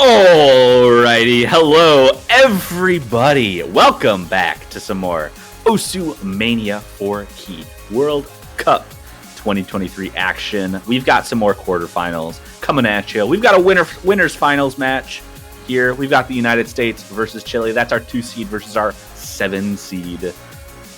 Alrighty, hello everybody. Welcome back to some more Osu Mania 4 Key World Cup 2023 action. We've got some more quarterfinals coming at you. We've got a winners finals match here. We've got the United States versus Chile. That's our 2 seed versus our 7 seed.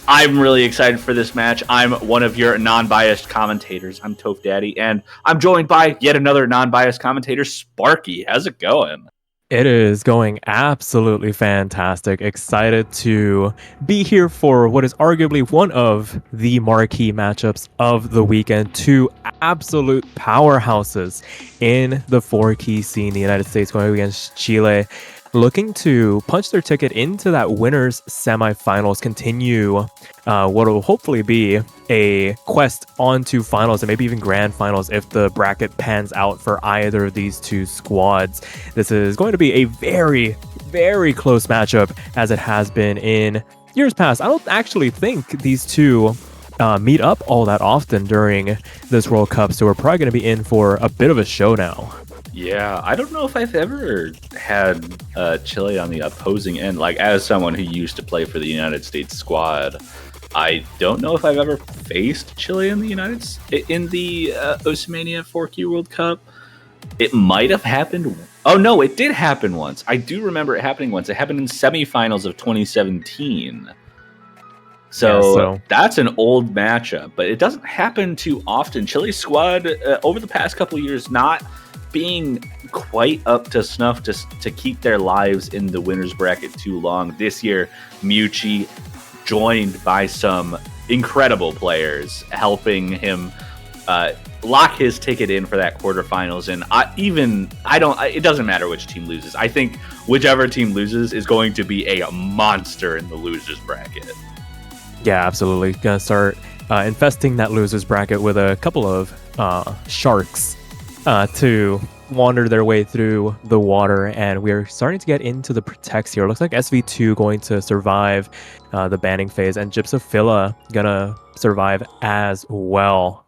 I'm really excited for this match. I'm one of your non-biased commentators. I'm Toph Daddy, and I'm joined by yet another non-biased commentator, Sparky. How's it going? It is going absolutely fantastic. Excited to be here for what is arguably one of the marquee matchups of the weekend. Two absolute powerhouses in the 4-key scene. The United States going against Chile, looking to punch their ticket into that winners semifinals, continue what will hopefully be a quest onto finals and maybe even grand finals if the bracket pans out for either of these two squads. This is going to be a very, very close matchup as it has been in years past. I don't actually think these two meet up all that often during this World Cup, so we're probably going to be in for a bit of a show now. Yeah, I don't know if I've ever had Chile on the opposing end. Like, as someone who used to play for the United States squad, I don't know if I've ever faced Chile in the Oceania 4Q World Cup. It might have happened. Oh no, it did happen once. I do remember it happening once. It happened in semifinals of 2017. So that's an old matchup, but it doesn't happen too often. Chile's squad over the past couple of years not being quite up to snuff to keep their lives in the winners bracket too long. This year, Mucci joined by some incredible players helping him lock his ticket in for that quarterfinals. And it doesn't matter which team loses. I think whichever team loses is going to be a monster in the losers bracket. Yeah, absolutely. Gonna start infesting that losers bracket with a couple of sharks to wander their way through the water, and we're starting to get into the protects here. Looks like SV2 going to survive the banning phase, and Gypsophila gonna survive as well.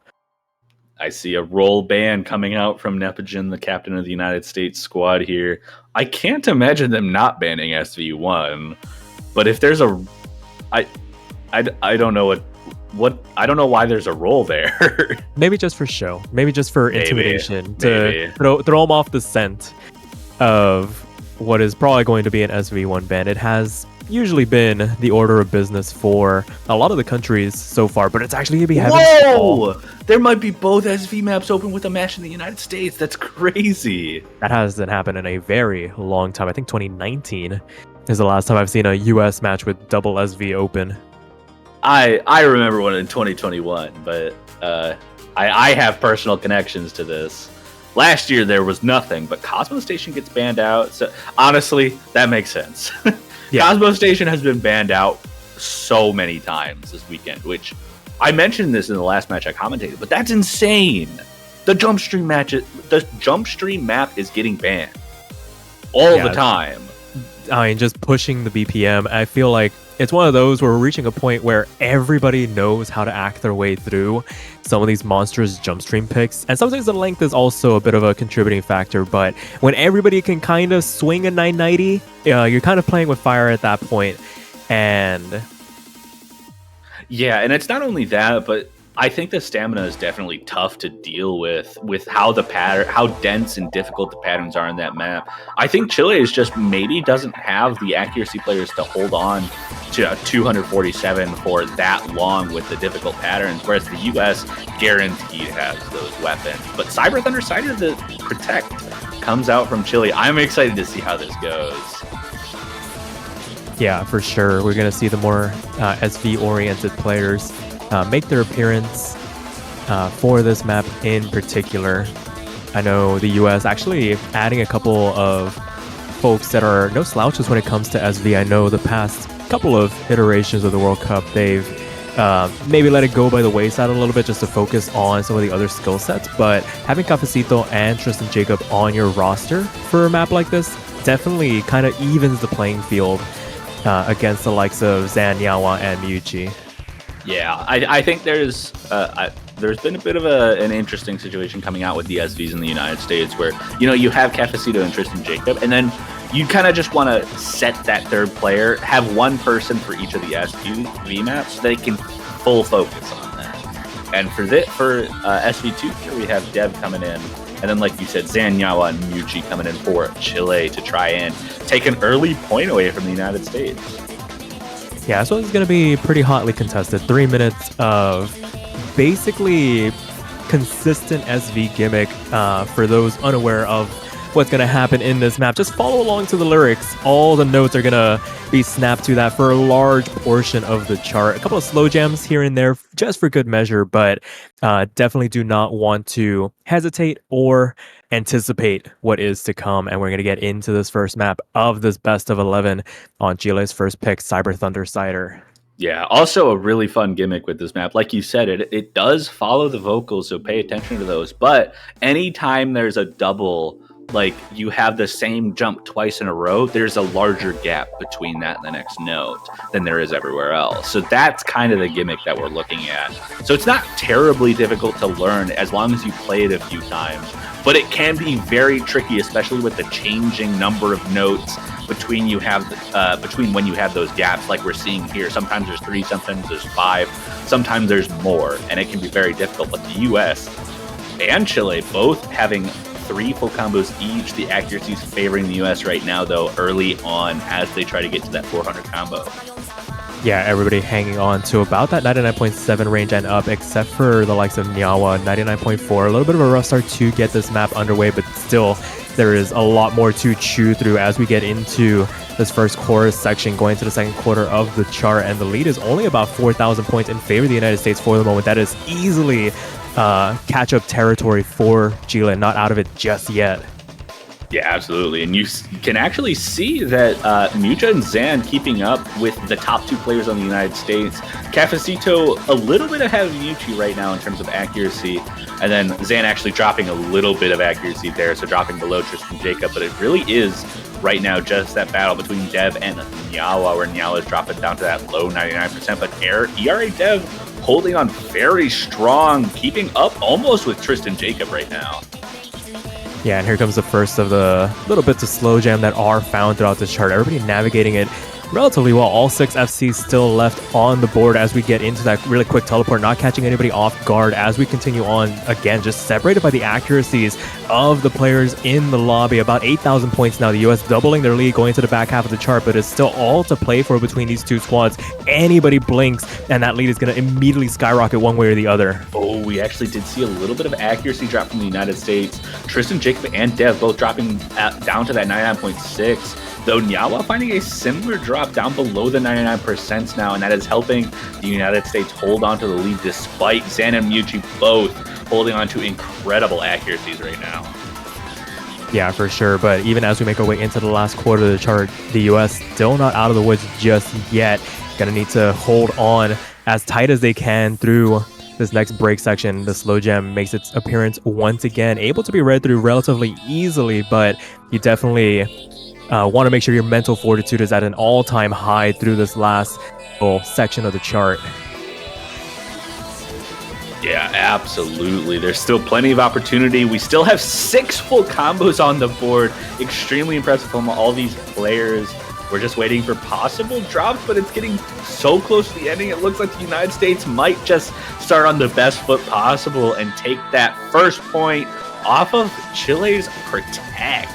I see a roll ban coming out from Nepogin, the captain of the United States squad here. I can't imagine them not banning SV1, but if there's I don't know I don't know why there's a roll there. Maybe just for show. Maybe just for intimidation. To throw them off the scent of what is probably going to be an SV1 ban. It has usually been the order of business for a lot of the countries so far, but it's actually going to be heavy. Whoa! There might be both SV maps open with a match in the United States. That's crazy. That hasn't happened in a very long time. I think 2019 is the last time I've seen a US match with double SV open. I remember one in 2021, but I have personal connections to this. Last year there was nothing, but Cosmo Station gets banned out. So honestly, that makes sense. Yeah. Cosmo Station has been banned out so many times this weekend, which I mentioned this in the last match I commentated, but that's insane. The jump stream map is getting banned all the time. I mean, just pushing the BPM. I feel like it's one of those where we're reaching a point where everybody knows how to act their way through some of these monstrous jump stream picks. And sometimes the length is also a bit of a contributing factor, but when everybody can kind of swing a 990, you're kind of playing with fire at that point. And yeah, and it's not only that, but I think the stamina is definitely tough to deal with how dense and difficult the patterns are in that map. I think Chile is just maybe doesn't have the accuracy players to hold on to 247 for that long with the difficult patterns, whereas the US guaranteed has those weapons. But Cyber Thunder Cider, the Protect, comes out from Chile. I'm excited to see how this goes. Yeah, for sure. We're going to see the more SV-oriented players make their appearance for this map in particular. I know the US actually adding a couple of folks that are no slouches when it comes to SV. I know the past couple of iterations of the World Cup, they've maybe let it go by the wayside a little bit just to focus on some of the other skill sets, but having Cafecito and Tristan Jacob on your roster for a map like this definitely kind of evens the playing field against the likes of Zan, Yawa, and Miyuchi. Yeah, I think there's there's been a bit of an interesting situation coming out with the SVs in the United States where, you have Cafecito and Tristan Jacob, and then you kind of just want to set that third player, have one person for each of the SV maps so they can full focus on that. And for SV2 here, we have Dev coming in. And then, like you said, Zanyawa and Muji coming in for Chile to try and take an early point away from the United States. Yeah, so it's going to be pretty hotly contested. 3 minutes of basically consistent SV gimmick. For those unaware of what's going to happen in this map, just follow along to the lyrics. All the notes are going to be snapped to that for a large portion of the chart. A couple of slow jams here and there just for good measure, but definitely do not want to hesitate or anticipate what is to come. And we're going to get into this first map of this best of 11 on Chile's first pick, Cyber Thunder Cider. Yeah, also a really fun gimmick with this map. Like you said, it does follow the vocals, so pay attention to those. But anytime there's a double, like you have the same jump twice in a row, there's a larger gap between that and the next note than there is everywhere else. So that's kind of the gimmick that we're looking at. So it's not terribly difficult to learn as long as you play it a few times, but it can be very tricky, especially with the changing number of notes between when you have those gaps like we're seeing here. Sometimes there's 3, sometimes there's 5, sometimes there's more, and it can be very difficult. But the US and Chile both having 3 full combos each. The accuracy is favoring the US right now, though, early on as they try to get to that 400 combo. Yeah, everybody hanging on to about that 99.7 range and up, except for the likes of Nyawa, 99.4. A little bit of a rough start to get this map underway, but still, there is a lot more to chew through as we get into this first chorus section, going to the second quarter of the chart, and the lead is only about 4,000 points in favor of the United States for the moment. That is easily catch-up territory for Chile, not out of it just yet. Yeah, absolutely. And you can actually see that Muja and Zan keeping up with the top 2 players on the United States. Cafecito a little bit ahead of Yuchi right now in terms of accuracy, and then Zan actually dropping a little bit of accuracy there, so dropping below Tristan Jacob. But it really is right now just that battle between Dev and Nyawa, where Nyawa is dropping down to that low 99%, but ERA Dev holding on very strong, keeping up almost with Tristan Jacob right now. Yeah, and here comes the first of the little bits of slow jam that are found throughout this chart. Everybody navigating it relatively well. All 6 FCs still left on the board as we get into that really quick teleport, not catching anybody off guard as we continue on. Again, just separated by the accuracies of the players in the lobby. About 8,000 points now. The US doubling their lead going to the back half of the chart, but it's still all to play for between these 2 squads. Anybody blinks, and that lead is going to immediately skyrocket one way or the other. Oh, we actually did see a little bit of accuracy drop from the United States. Tristan Jacob and Dev both dropping down to that 99.6. Though Nyawa finding a similar drop down below the 99% now, and that is helping the United States hold on to the lead despite Zan and Muji both holding on to incredible accuracies right now. Yeah, for sure. But even as we make our way into the last quarter of the chart, the US still not out of the woods just yet. Gonna need to hold on as tight as they can through this next break section. The slow jam makes its appearance once again, able to be read through relatively easily, but you definitely want to make sure your mental fortitude is at an all-time high through this last little section of the chart. Yeah, absolutely. There's still plenty of opportunity. We still have 6 full combos on the board. Extremely impressive from all these players. We're just waiting for possible drops, but it's getting so close to the ending. It looks like the United States might just start on the best foot possible and take that first point off of Chile's Protect.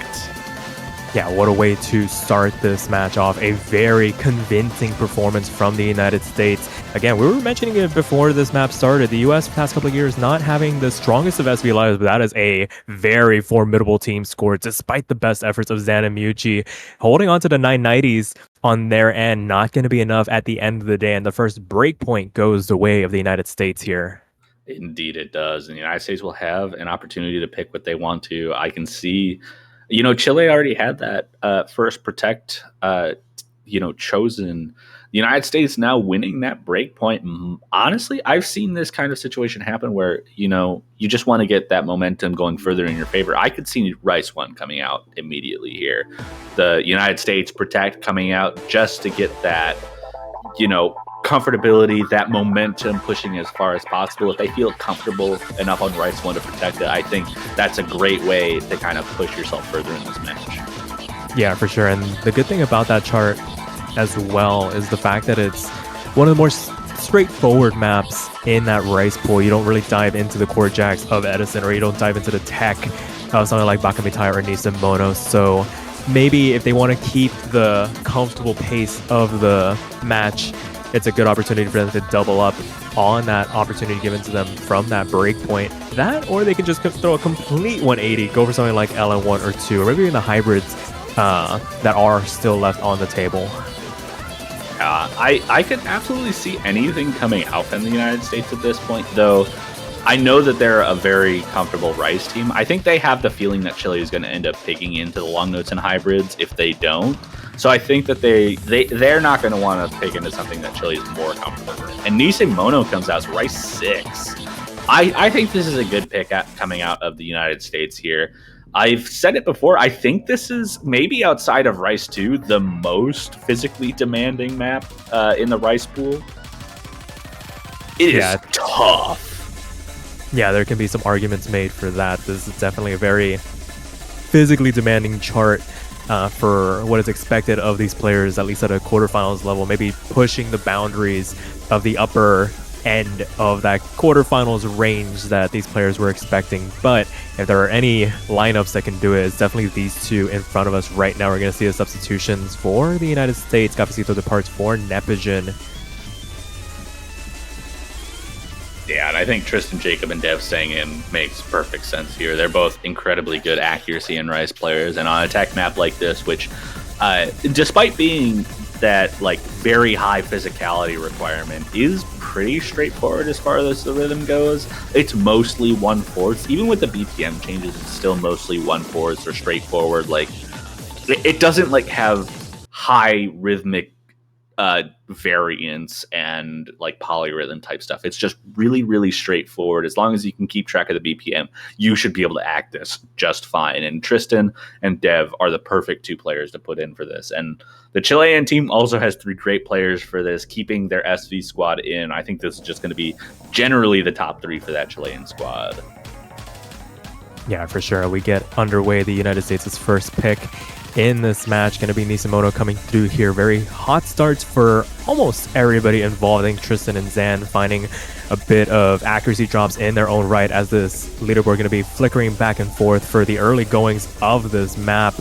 Yeah, what a way to start this match off. A very convincing performance from the United States. Again, we were mentioning it before this map started. The US past couple of years not having the strongest of SV lives, but that is a very formidable team score despite the best efforts of Zan and Muji. Holding on to the 990s on their end, not going to be enough at the end of the day, and the first break point goes the way of the United States here. Indeed it does, and the United States will have an opportunity to pick what they want to. I can see, Chile already had that first Protect, chosen. The United States now winning that break point. Honestly, I've seen this kind of situation happen where, you just want to get that momentum going further in your favor. I could see Rice 1 coming out immediately here. The United States Protect coming out just to get that, comfortability, that momentum pushing as far as possible. If they feel comfortable enough on Rice 1 to protect it, I think that's a great way to kind of push yourself further in this match. Yeah, for sure. And the good thing about that chart as well is the fact that it's one of the more straightforward maps in that Rice pool. You don't really dive into the core jacks of Edison, or you don't dive into the tech of something like Bakamitai or Nisemono. So maybe if they want to keep the comfortable pace of the match, it's a good opportunity for them to double up on that opportunity given to them from that break point. That, or they can just throw a complete 180, go for something like LN1 or 2, or maybe even the hybrids that are still left on the table. I could absolutely see anything coming out from the United States at this point, though. I know that they're a very comfortable Rice team. I think they have the feeling that Chile is going to end up picking into the long notes and hybrids if they don't. So I think that they're not going to want to pick into something that Chile is more comfortable with. And Nisemono comes out as Rice 6. I think this is a good pick coming out of the United States here. I've said it before, I think this is maybe outside of Rice 2, the most physically demanding map in the Rice pool. It is tough. Yeah, there can be some arguments made for that. This is definitely a very physically demanding chart for what is expected of these players, at least at a quarterfinals level, maybe pushing the boundaries of the upper end of that quarterfinals range that these players were expecting. But if there are any lineups that can do it, it's definitely these two in front of us right now. We're going to see the substitutions for the United States. Cafecito departs for Nepogen. Yeah, and I think Tristan, Jacob, and Dev staying in makes perfect sense here. They're both incredibly good accuracy and Rice players, and on a tech map like this, which despite being that like very high physicality requirement, is pretty straightforward as far as the rhythm goes. It's mostly 1/4. Even with the BPM changes, it's still mostly 1/4 or straightforward. Like it doesn't like have high rhythmic variance and like polyrhythm type stuff. It's just really, really straightforward. As long as you can keep track of the BPM, you should be able to act this just fine. And Tristan and Dev are the perfect two players to put in for this. And the Chilean team also has 3 great players for this, keeping their SV squad in. I think this is just going to be generally the top 3 for that Chilean squad. Yeah, for sure. We get underway. The United States' first pick in this match going to be Nisemono coming through here. Very hot starts for almost everybody involved. I think Tristan and Zan finding a bit of accuracy drops in their own right as this leaderboard going to be flickering back and forth for the early goings of this map.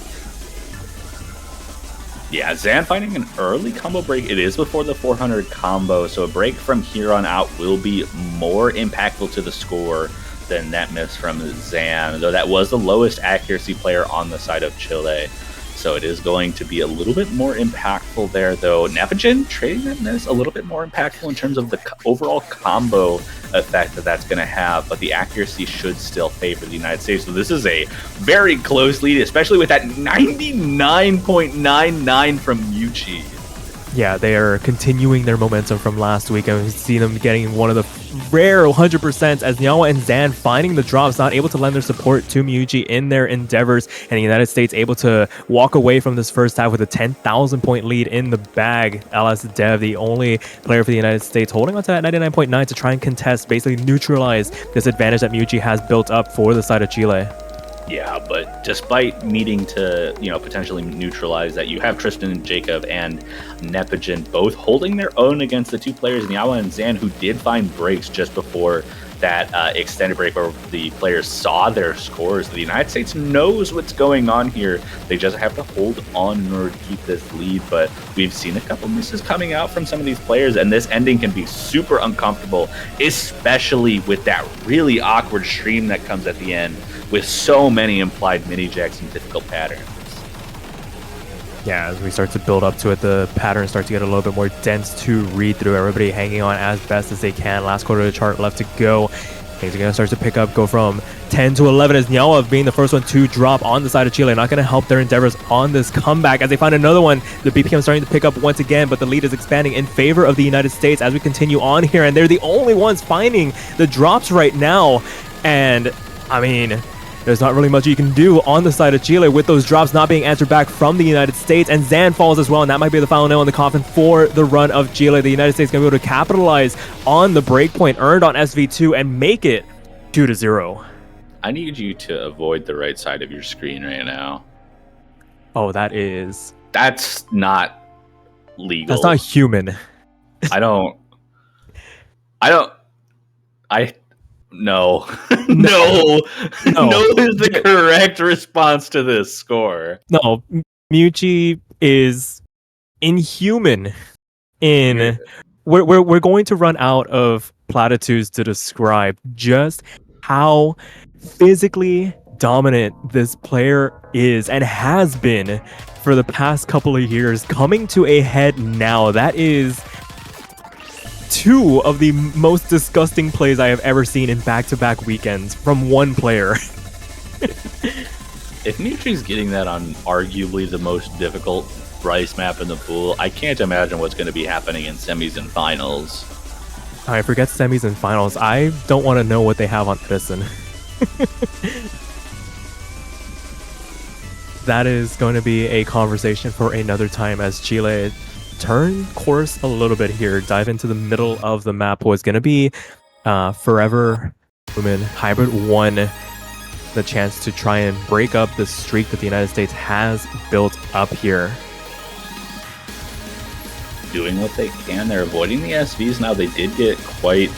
Yeah, Zan finding an early combo break. It is before the 400 combo, so a break from here on out will be more impactful to the score than that miss from Zan, though that was the lowest accuracy player on the side of Chile. So it is going to be a little bit more impactful there, though. Nepogen trading that miss a little bit more impactful in terms of the overall combo effect that that's going to have, but the accuracy should still favor the United States. So this is a very close lead, especially with that 99.99 from Yuchi. Yeah, they are continuing their momentum from last week, and we see them getting one of the rare 100% as Nyawa and Zan finding the drops, not able to lend their support to Miyuji in their endeavors, and the United States able to walk away from this first half with a 10,000 point lead in the bag. LS Dev, the only player for the United States, holding on to that 99.9 to try and contest, basically neutralize this advantage that Miyuji has built up for the side of Chile. Yeah, but despite needing to, potentially neutralize that, you have Tristan and Jacob and Nepogen both holding their own against the two players, Nyawa and Zan, who did find breaks just before that extended break where the players saw their scores. The United States knows what's going on here. They just have to hold on in order to keep this lead, but we've seen a couple misses coming out from some of these players, and this ending can be super uncomfortable, especially with that really awkward stream that comes at the end with so many implied mini jacks and difficult patterns. Yeah, as we start to build up to it, the patterns start to get a little bit more dense to read through. Everybody hanging on as best as they can. Last quarter of the chart left to go. Things are going to start to pick up, go from 10 to 11 as Nyawa being the first one to drop on the side of Chile. Not going to help their endeavors on this comeback as they find another one. The BPM starting to pick up once again, but the lead is expanding in favor of the United States as we continue on here. And they're the only ones finding the drops right now. And, I mean, there's not really much you can do on the side of Chile with those drops not being answered back from the United States, and Zan falls as well, and that might be the final nail in the coffin for the run of Chile. The United States going to be able to capitalize on the breakpoint earned on SV2 and make it 2-0. I need you to avoid the right side of your screen right now. Oh, that's not legal. That's not human. No. No is the correct response to this score. No, Mucci is inhuman. We're going to run out of platitudes to describe just how physically dominant this player is and has been for the past couple of years, coming to a head now. That is two of the most disgusting plays I have ever seen in back-to-back weekends from one player. If Mutri's getting that on arguably the most difficult Rice map in the pool, I can't imagine what's going to be happening in semis and finals. I forget semis and finals. I don't want to know what they have on Edison. That is going to be a conversation for another time as Chile turn course a little bit here. Dive into the middle of the map. Was going to be Forever Women Hybrid 1. The chance to try and break up the streak that the United States has built up here. Doing what they can. They're avoiding the SVs now. They did get quite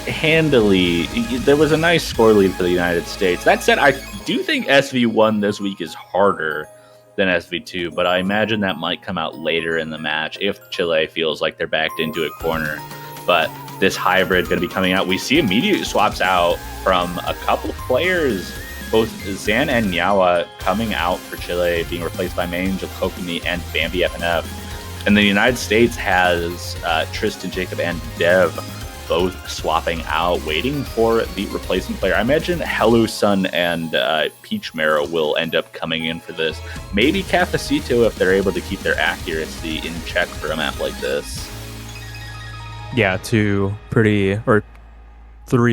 handily. There was a nice score lead for the United States. That said, I do think SV1 this week is harder than SV2, but I imagine that might come out later in the match if Chile feels like they're backed into a corner. But this hybrid going to be coming out. We see immediate swaps out from a couple of players, both Zan and Nyawa coming out for Chile, being replaced by Main, Kokumi, and Bambi FNF. And the United States has Tristan, Jacob, and Dev both swapping out, waiting for the replacement player. I imagine Hello Sun and Peach Marrow will end up coming in for this. Maybe Cafecito if they're able to keep their accuracy in check for a map like this. Yeah, three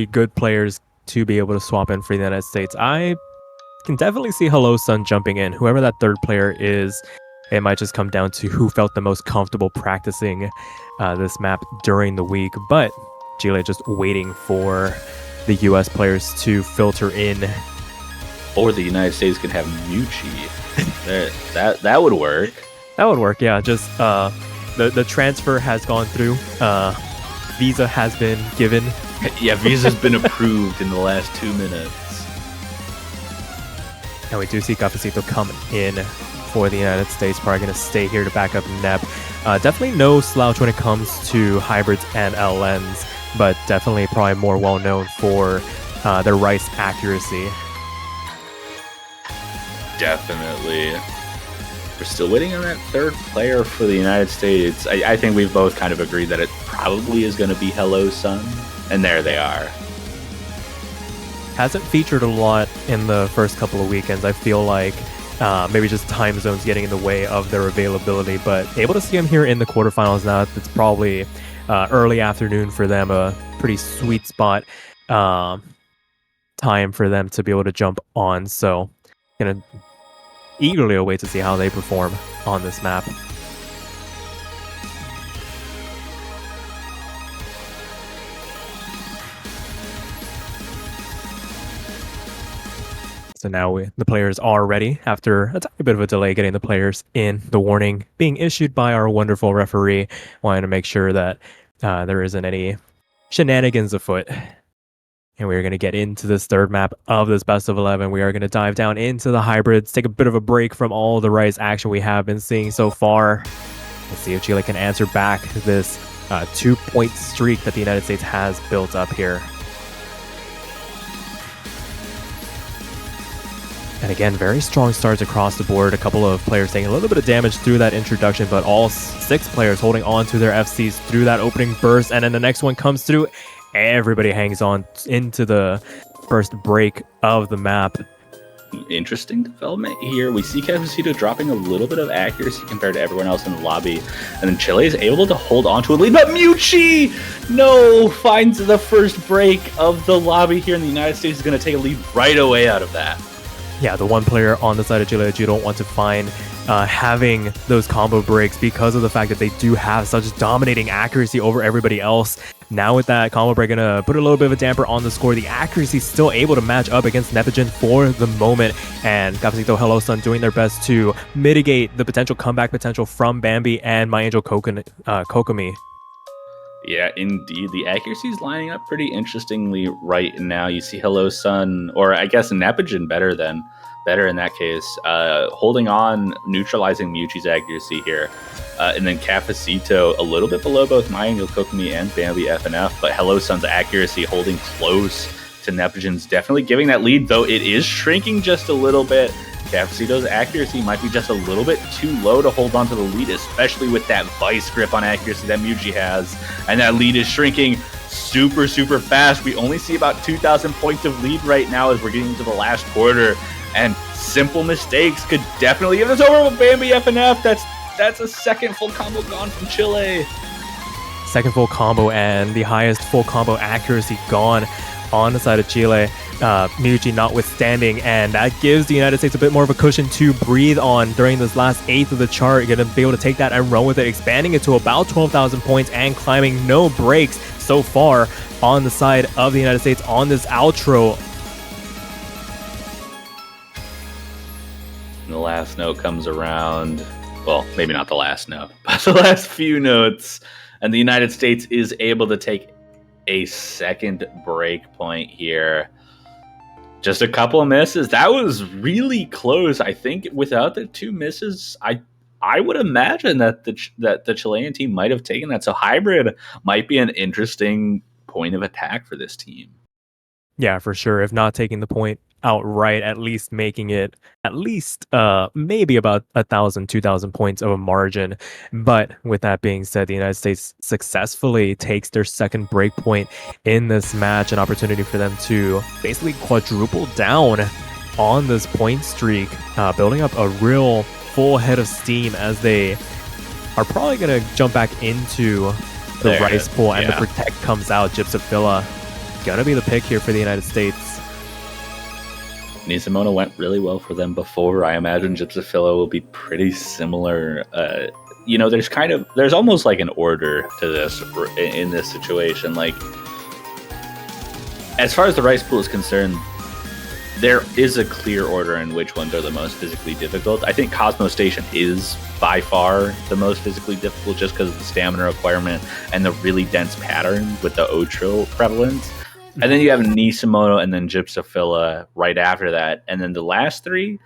good players to be able to swap in for the United States. I can definitely see Hello Sun jumping in. Whoever that third player is, it might just come down to who felt the most comfortable practicing this map during the week. But Chile just waiting for the US players to filter in. Or the United States can have Mucci. that would work. That would work, yeah. Just the transfer has gone through. Visa has been given. Yeah, Visa's been approved in the last 2 minutes. And we do see Cafecito come in for the United States. Probably going to stay here to back up Nep. Definitely no slouch when it comes to hybrids and LNs, but definitely probably more well known for their Rice accuracy. Definitely. We're still waiting on that third player for the United States. I think we've both kind of agreed that it probably is going to be Hello Sun. And there they are. Hasn't featured a lot in the first couple of weekends. I feel like maybe just time zones getting in the way of their availability, but able to see them here in the quarterfinals now. It's probably early afternoon for them, a pretty sweet spot time for them to be able to jump on. So gonna eagerly await to see how they perform on this map. So now the players are ready after a tiny bit of a delay getting the players in. The warning being issued by our wonderful referee, wanting to make sure that there isn't any shenanigans afoot. And we're going to get into this third map of this best of 11. We are going to dive down into the hybrids, take a bit of a break from all the Rice action we have been seeing so far. Let's see if Chile can answer back this 2-point streak that the United States has built up here. And again, very strong starts across the board. A couple of players taking a little bit of damage through that introduction, but all 6 players holding on to their FCs through that opening burst. And then the next one comes through. Everybody hangs on into the first break of the map. interesting development here. We see Cafecito dropping a little bit of accuracy compared to everyone else in the lobby, and then Chile is able to hold on to a lead, but Mucci finds the first break of the lobby here in the United States. Is going to take a lead right away out of that. Yeah, the one player on the side of Chile that you don't want to find having those combo breaks because of the fact that they do have such dominating accuracy over everybody else. Now with that combo break gonna put a little bit of a damper on the score. The accuracy still able to match up against Nepogen for the moment, and Cafecito Hello Sun doing their best to mitigate the potential comeback potential from Bambi and My Angel Kokomi. Yeah, indeed. The accuracy is lining up pretty interestingly right now. You see Hello Sun, or I guess Nepogen better in that case, holding on, neutralizing Mucci's accuracy here. And then Cafecito a little bit below both My Angel Kokomi and Bambi FNF, but Hello Sun's accuracy holding close to Nepogen's, definitely giving that lead, though it is shrinking just a little bit. Cafecito's accuracy might be just a little bit too low to hold on to the lead, especially with that vice grip on accuracy that Mucci has. And that lead is shrinking super, super fast. We only see about 2,000 points of lead right now as we're getting into the last quarter. And simple mistakes could definitely give us over with Bambi FNF. That's a second full combo gone from Chile. Second full combo and the highest full combo accuracy gone on the side of Chile. Mucci notwithstanding, and that gives the United States a bit more of a cushion to breathe on during this last eighth of the chart. You're going to be able to take that and run with it, expanding it to about 12,000 points and climbing no breaks so far on the side of the United States on this outro. And the last note comes around. Well, maybe not the last note, but the last few notes. And the United States is able to take a second break point here. Just a couple of misses. That was really close. I think without the two misses, I would imagine that the Chilean team might have taken that. So hybrid might be an interesting point of attack for this team. Yeah, for sure. If not taking the point outright, at least making it at least maybe about 1,000, 2,000 points of a margin. But with that being said, the United States successfully takes their second break point in this match, an opportunity for them to basically quadruple down on this point streak, building up a real full head of steam as they are probably going to jump back into the rice pool, and the protect comes out. Gypsophila gonna be the pick here for the United States. Nisimona went really well for them before. I imagine Gypsophila will be pretty similar. There's almost like an order to this in this situation. Like, as far as the rice pool is concerned, there is a clear order in which ones are the most physically difficult. I think Cosmo Station is by far the most physically difficult just because of the stamina requirement and the really dense pattern with the Ocho prevalence. And then you have Nisimona and then Gypsophila right after that. And then the last three,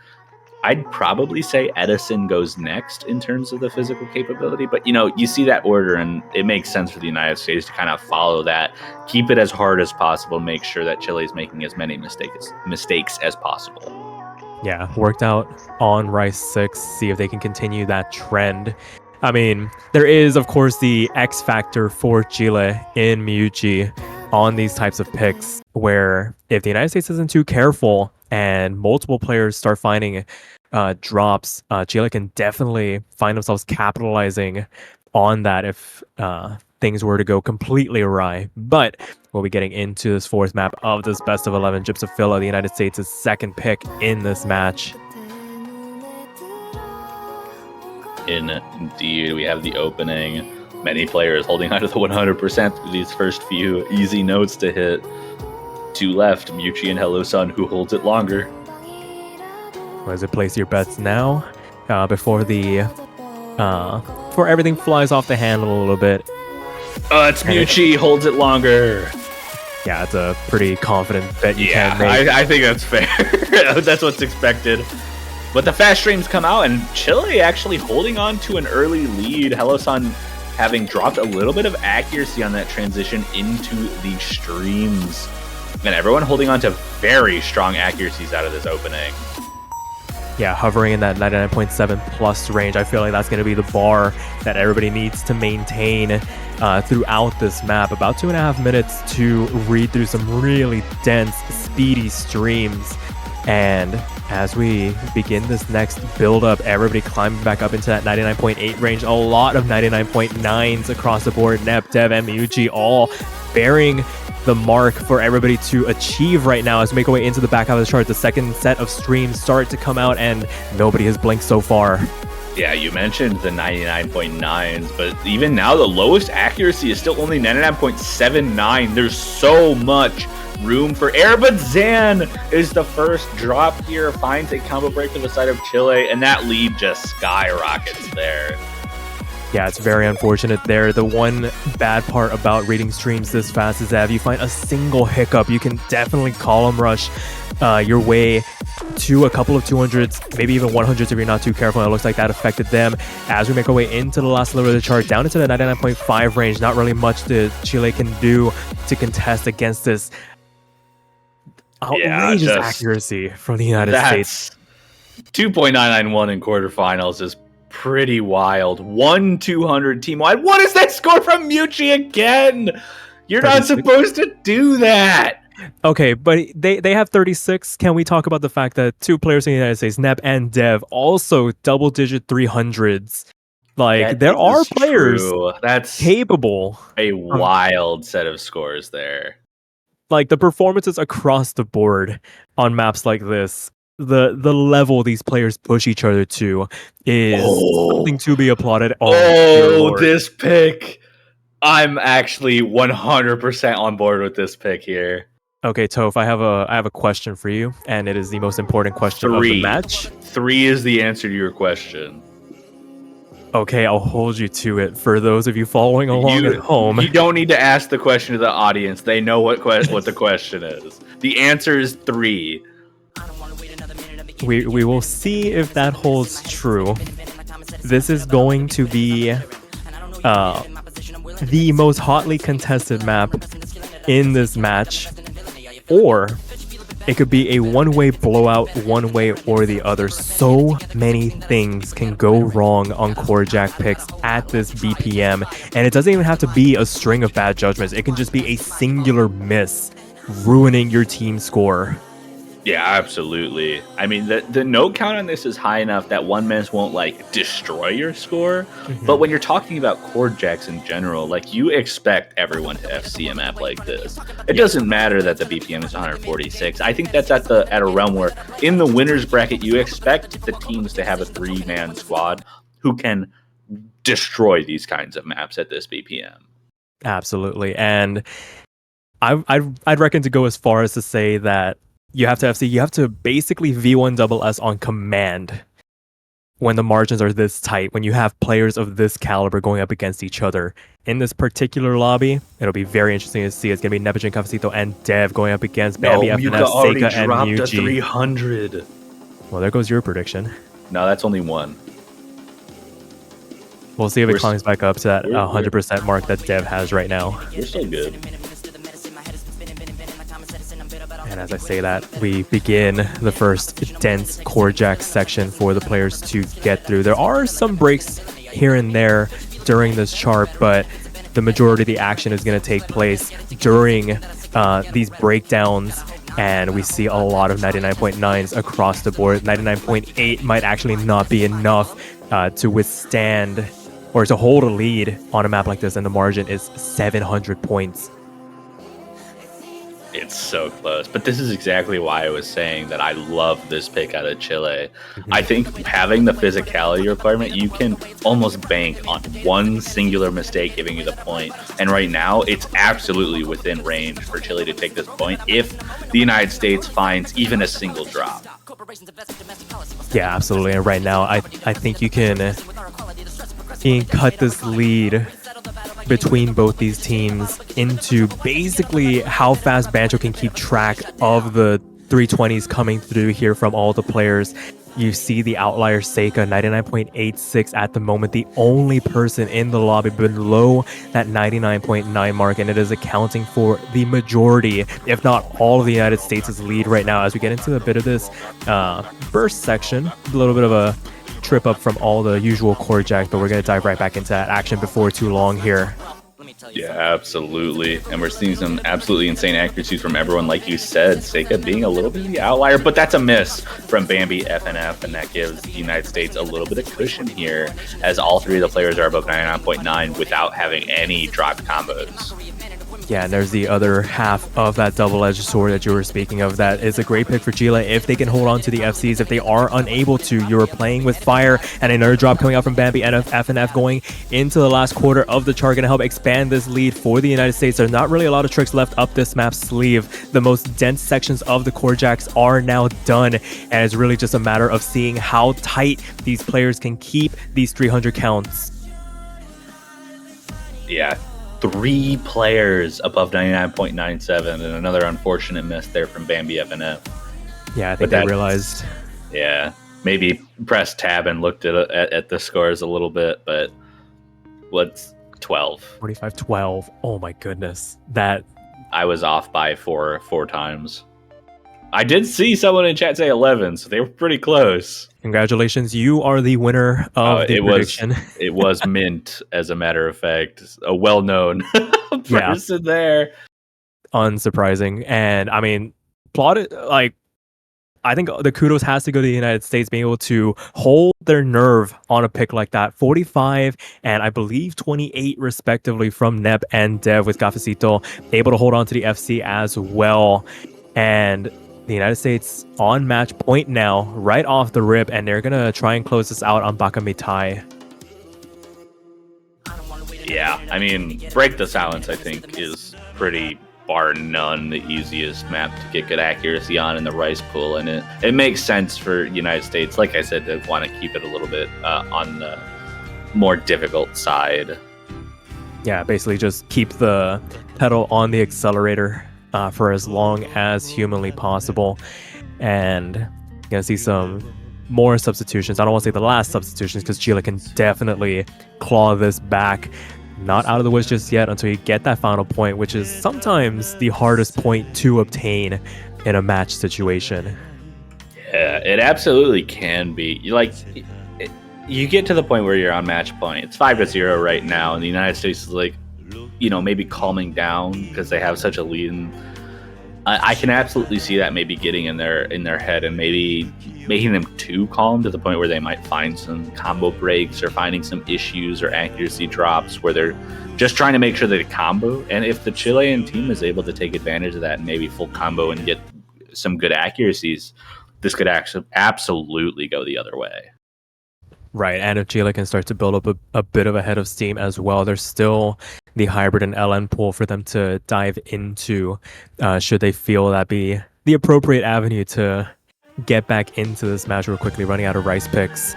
I'd probably say Edison goes next in terms of the physical capability. But, you see that order, and it makes sense for the United States to kind of follow that, keep it as hard as possible, make sure that Chile is making as many mistakes as possible. Yeah, worked out on Rice 6, see if they can continue that trend. I mean, there is, of course, the X factor for Chile in Miucci on these types of picks, where if the United States isn't too careful and multiple players start finding drops, Chile can definitely find themselves capitalizing on that if things were to go completely awry. But we'll be getting into this fourth map of this best of 11. Gypsophila, the United States' second pick in this match. Indeed, we have the opening. Many players holding on to the 100% through these first few easy notes to hit. Two left, Mucci and Hello Sun, who holds it longer. Where does it place your bets now? Before everything flies off the handle a little bit. It's Mucci, holds it longer. Yeah, it's a pretty confident bet you can make. I think that's fair. That's what's expected. But the fast streams come out, and Chile actually holding on to an early lead. Hello Sun having dropped a little bit of accuracy on that transition into the streams. And everyone holding on to very strong accuracies out of this opening. Yeah, hovering in that 99.7 plus range. I feel like that's going to be the bar that everybody needs to maintain throughout this map. About 2.5 minutes to read through some really dense, speedy streams. And as we begin this next build-up, everybody climbing back up into that 99.8 range. A lot of 99.9s across the board. Nep, Dev, and Miyuji all bearing the mark for everybody to achieve right now as we make our way into the back half of the chart. The second set of streams start to come out, and nobody has blinked so far. Yeah, you mentioned the 99.9s, but even now the lowest accuracy is still only 99.79. There's so much room for error, but Zan is the first drop here, finds a combo break to the side of Chile, and that lead just skyrockets there. Yeah, it's very unfortunate there. The one bad part about reading streams this fast is that if you find a single hiccup, you can definitely column rush your way to a couple of 200s, maybe even 100s if you're not too careful. And it looks like that affected them as we make our way into the last little bit of the chart, down into the 99.5 range. Not really much that Chile can do to contest against this outrageous accuracy from the United States. 2.991 in quarterfinals is pretty wild. 1-200 team wide. What is that score from Miyuji again? You're not supposed to do that. Okay, but they have 36. Can we talk about the fact that two players in the United States, Nep and Dev, also double-digit 300s? Like, there are players that's capable. A wild set of scores there. Like, the performances across the board on maps like this, the level these players push each other to is something to be applauded. This pick. I'm actually 100% on board with this pick here. Okay, Toph, I have a question for you, and it is the most important question of the match. 3 is the answer to your question. Okay, I'll hold you to it. For those of you following along at home, you don't need to ask the question to the audience. They know what the question is. The answer is 3. We will see if that holds true. This is going to be the most hotly contested map in this match, or it could be a one-way blowout, one way or the other. So many things can go wrong on Corejack picks at this BPM, and it doesn't even have to be a string of bad judgments. It can just be a singular miss ruining your team score. Yeah, absolutely. I mean, the note count on this is high enough that one miss won't, like, destroy your score. Mm-hmm. But when you're talking about Corebacks in general, like, you expect everyone to FC a map like this. It doesn't matter that the BPM is 146. I think that's at a realm where, in the winner's bracket, you expect the teams to have a 3-man squad who can destroy these kinds of maps at this BPM. Absolutely. And I'd reckon to go as far as to say that you have to basically V1SS on command when the margins are this tight, when you have players of this caliber going up against each other. In this particular lobby, it'll be very interesting to see. It's going to be Nepogene, Cafecito, and Dev going up against Bambi, FNF, Seika, and Miyuji. 300. Well, there goes your prediction. No, that's only one. We'll see if it climbs back up to that 100% mark that Dev has right now. You're so good. And as I say that, we begin the first dense Corejack section for the players to get through. There are some breaks here and there during this chart, but the majority of the action is going to take place during these breakdowns, and we see a lot of 99.9s across the board. 99.8 might actually not be enough to withstand or to hold a lead on a map like this, and the margin is 700 points. It's so close. But this is exactly why I was saying that I love this pick out of Chile. Mm-hmm. I think having the physicality requirement, you can almost bank on one singular mistake giving you the point. And right now, it's absolutely within range for Chile to take this point if the United States finds even a single drop. Yeah, absolutely. And right now, I think you can cut this lead between both these teams into basically how fast Bancho can keep track of the 320s coming through here from all the players. You see the outlier Seika, 99.86 at the moment, the only person in the lobby below that 99.9 mark, and it is accounting for the majority, if not all, of the United States' lead right now. As we get into a bit of this burst section, a little bit of a trip up from all the usual core jacks, but we're going to dive right back into that action before too long here. Yeah, absolutely. And we're seeing some absolutely insane accuracies from everyone. Like you said, Seika being a little bit of the outlier, but that's a miss from Bambi FNF, and that gives the United States a little bit of cushion here, as all three of the players are above 99.9 without having any dropped combos. Yeah, and there's the other half of that double-edged sword that you were speaking of. That is a great pick for Chile if they can hold on to the FCs. If they are unable to, you're playing with fire, and another drop coming out from Bambi and FNF going into the last quarter of the chart, going to help expand this lead for the United States. There's not really a lot of tricks left up this map's sleeve. The most dense sections of the core jacks are now done, and it's really just a matter of seeing how tight these players can keep these 300 counts. Yeah. 3 players above 99.97, and another unfortunate miss there from Bambi FNF. Yeah, I think they realized. Yeah, maybe pressed tab and looked at the scores a little bit, but what's 12? 45-12. Oh my goodness. That I was off by four times. I did see someone in chat say 11, so they were pretty close. Congratulations, you are the winner of the prediction. It was Mint, as a matter of fact. A well-known person there. Unsurprising. And I mean, plotted, like, I think the kudos has to go to the United States being able to hold their nerve on a pick like that. 45 and I believe 28 respectively from Neb and Dev, with Cafecito able to hold on to the FC as well. And the United States on match point now, right off the rip, and they're going to try and close this out on Baka Mitai. Yeah, I mean, Break the Silence, I think, is pretty, bar none, the easiest map to get good accuracy on in the rice pool, and it makes sense for United States, like I said, to want to keep it a little bit on the more difficult side. Yeah, basically just keep the pedal on the accelerator for as long as humanly possible. And you're going to see some more substitutions. I don't want to say the last substitutions, because Chile can definitely claw this back. Not out of the woods just yet until you get that final point, which is sometimes the hardest point to obtain in a match situation. Yeah, it absolutely can be. You get to the point where you're on match point. It's 5-0 right now, and the United States is like, maybe calming down because they have such a lead. And I can absolutely see that maybe getting in their head and maybe making them too calm to the point where they might find some combo breaks or finding some issues or accuracy drops where they're just trying to make sure they combo. And if the Chilean team is able to take advantage of that and maybe full combo and get some good accuracies, this could actually absolutely go the other way. Right, and if Chile can start to build up a bit of a head of steam as well, there's still the hybrid and LN pool for them to dive into, should they feel that be the appropriate avenue to get back into this match real quickly, running out of rice picks.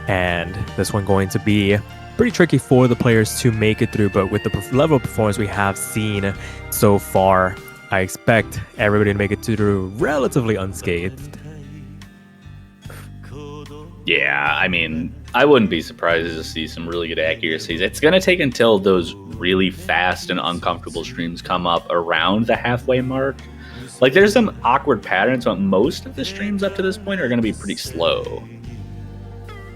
And this one going to be pretty tricky for the players to make it through, but with the level of performance we have seen so far, I expect everybody to make it through relatively unscathed. Yeah, I mean, I wouldn't be surprised to see some really good accuracies. It's going to take until those really fast and uncomfortable streams come up around the halfway mark. Like, there's some awkward patterns, but most of the streams up to this point are going to be pretty slow.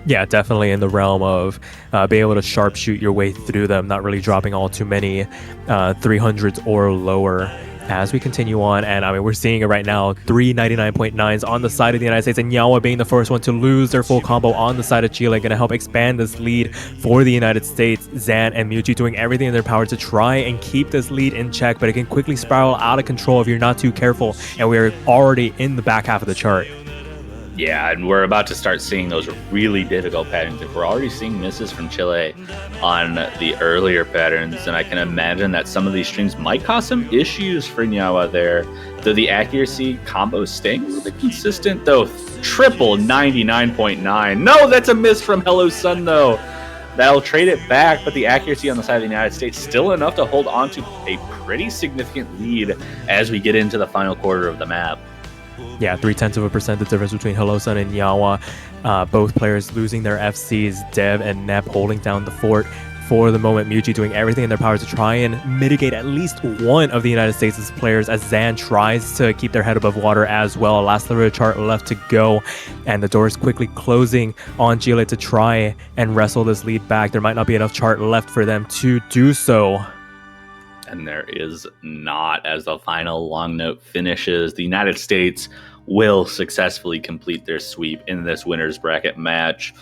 Yeah, definitely in the realm of being able to sharpshoot your way through them, not really dropping all too many 300s or lower as we continue on. And I mean, we're seeing it right now, 3 99.9s on the side of the United States, and Yawa being the first one to lose their full combo on the side of Chile, going to help expand this lead for the United States. Zan and Muji doing everything in their power to try and keep this lead in check, but it can quickly spiral out of control if you're not too careful, and we're already in the back half of the chart. Yeah, and we're about to start seeing those really difficult patterns. If we're already seeing misses from Chile on the earlier patterns, and I can imagine that some of these streams might cause some issues for Nyawa there. Though the accuracy combo staying a little bit consistent, though. Triple 99.9. No, that's a miss from Hello Sun, though. That'll trade it back, but the accuracy on the side of the United States still enough to hold on to a pretty significant lead as we get into the final quarter of the map. Yeah, 0.3% the difference between Hello Sun and Yawa. Both players losing their FCs, Dev and Nep holding down the fort for the moment. Muji doing everything in their power to try and mitigate at least one of the United States' players as Zan tries to keep their head above water as well. Last little chart left to go, and the door is quickly closing on Chile to try and wrestle this lead back. There might not be enough chart left for them to do so. And there is not. As the final long note finishes, the United States will successfully complete their sweep in this winner's bracket match.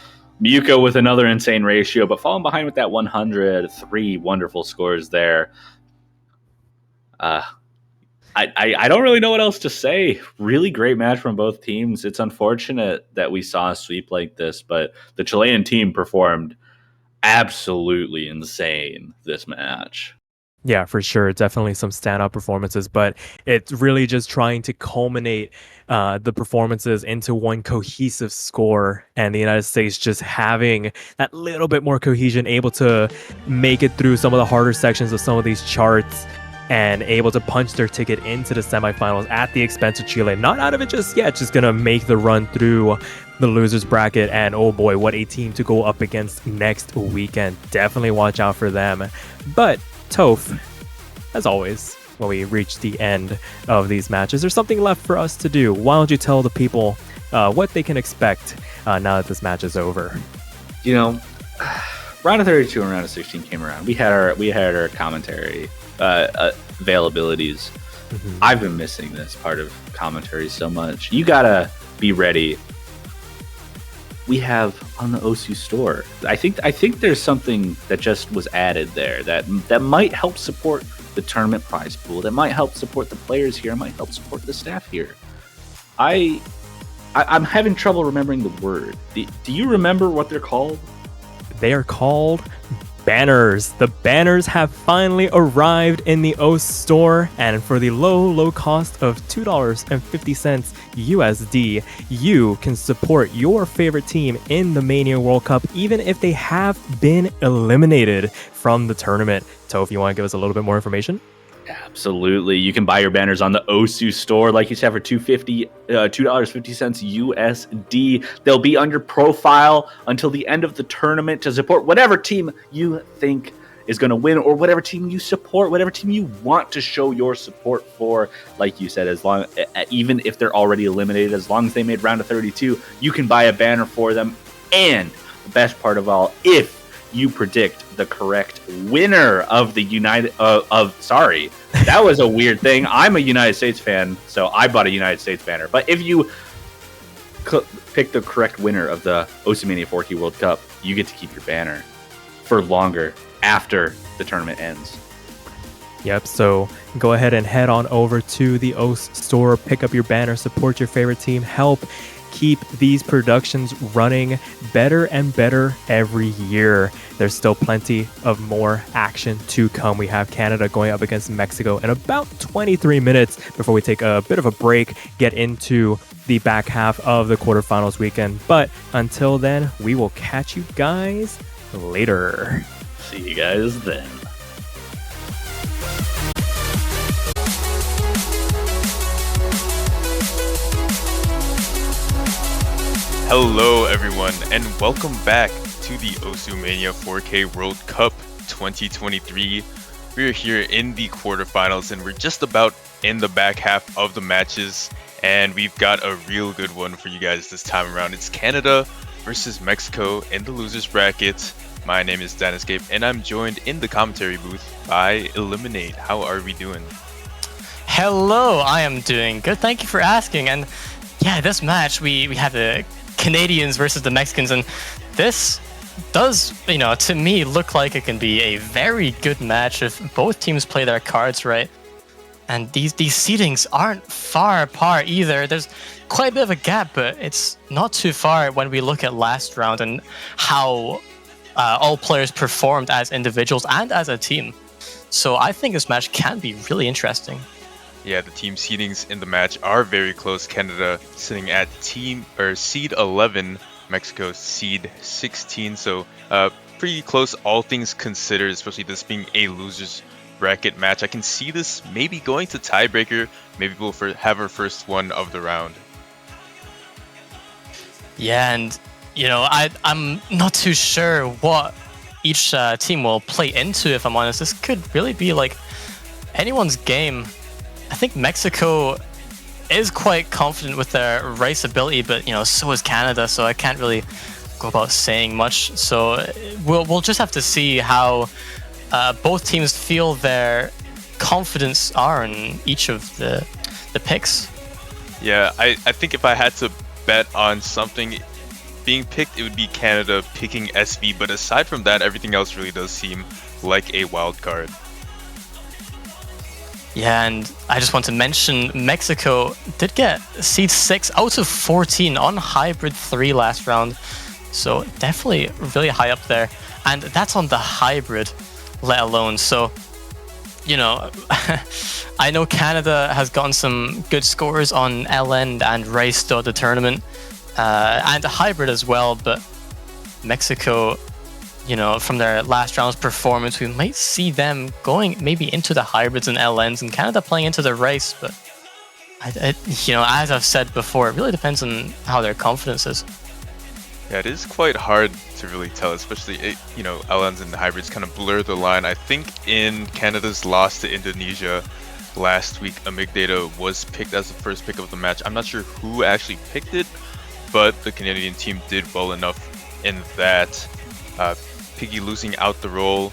Muko with another insane ratio, but falling behind with that 103 wonderful scores there. I don't really know what else to say. Really great match from both teams. It's unfortunate that we saw a sweep like this, but the Chilean team performed absolutely insane this match. Yeah, for sure. Definitely some standout performances, but it's really just trying to culminate the performances into one cohesive score, and the United States just having that little bit more cohesion, able to make it through some of the harder sections of some of these charts and able to punch their ticket into the semifinals at the expense of Chile. Not out of it just yet, just going to make the run through the losers bracket. And oh boy, what a team to go up against next weekend. Definitely watch out for them. But Toph, as always, when we reach the end of these matches, there's something left for us to do. Why don't you tell the people what they can expect now that this match is over? You know, round of 32 and round of 16 came around. We had our commentary availabilities. Mm-hmm. I've been missing this part of commentary so much. You gotta be ready. We have on the OSU store. I think there's something that just was added there that might help support the tournament prize pool. That might help support the players here. It might help support the staff here. I'm having trouble remembering the word. Do you remember what they're called? They are called banners. The banners have finally arrived in the OS store, and for the low cost of $2.50 USD, you can support your favorite team in the Mania World Cup, even if they have been eliminated from the tournament. Toph, you want to give us a little bit more information? Absolutely. You can buy your banners on the OSU store, like you said, for $2.50 USD. They'll be under profile until the end of the tournament to support whatever team you think is going to win, or whatever team you support, whatever team you want to show your support for. Like you said, even if they're already eliminated, as long as they made round of 32, you can buy a banner for them. And the best part of all, if you predict the correct winner of the that was a weird thing. I'm a United States fan, so I bought a United States banner. But if you pick the correct winner of the Osimania 4K World Cup, you get to keep your banner for longer after the tournament ends. Yep, so go ahead and head on over to the OS store, pick up your banner, support your favorite team, help keep these productions running better and better every year. There's still plenty of more action to come. We have Canada going up against Mexico in about 23 minutes before we take a bit of a break, get into the back half of the quarterfinals weekend. But until then, we will catch you guys later. See you guys then. Hello everyone, and welcome back to the Osimania 4K World Cup 2023. We're here in the quarterfinals, and we're just about in the back half of the matches, and we've got a real good one for you guys this time around. It's Canada versus Mexico in the losers bracket. My name is Dan Escape, and I'm joined in the commentary booth by Eliminate. How are we doing? Hello, I am doing good. Thank you for asking. And yeah, this match, we have the Canadians versus the Mexicans, and this does, to me, look like it can be a very good match if both teams play their cards right. And these seedings aren't far apart either. There's quite a bit of a gap, but it's not too far when we look at last round and how all players performed as individuals and as a team. So I think this match can be really interesting. Yeah, the team seedings in the match are very close. Canada sitting at seed 11, Mexico seed 16. So pretty close, all things considered, especially this being a losers bracket match. I can see this maybe going to tiebreaker. Maybe we'll have our first one of the round. Yeah, and I'm not too sure what each team will play into, if I'm honest. This could really be like anyone's game. I think Mexico is quite confident with their race ability, but so is Canada, so I can't really go about saying much. So we'll just have to see how both teams feel their confidence are in each of the picks. Yeah, I think if I had to bet on something being picked, it would be Canada picking SV, but aside from that, everything else really does seem like a wild card. Yeah, and I just want to mention Mexico did get seed 6 out of 14 on Hybrid 3 last round. So definitely really high up there. And that's on the Hybrid, let alone. So, you know, I know Canada has gotten some good scores on LN and Race throughout the tournament. And a Hybrid as well, but Mexico, you know, from their last round's performance, we might see them going maybe into the Hybrids and LNs, and Canada playing into the Race. But you know, as I've said before, it really depends on how their confidence is. Yeah, it is quite hard to really tell, especially you know, LNs and Hybrids kind of blur the line. I think in Canada's loss to Indonesia last week, Amygdala was picked as the first pick of the match. I'm not sure who actually picked it, but the Canadian team did well enough in that. Piggy losing out the role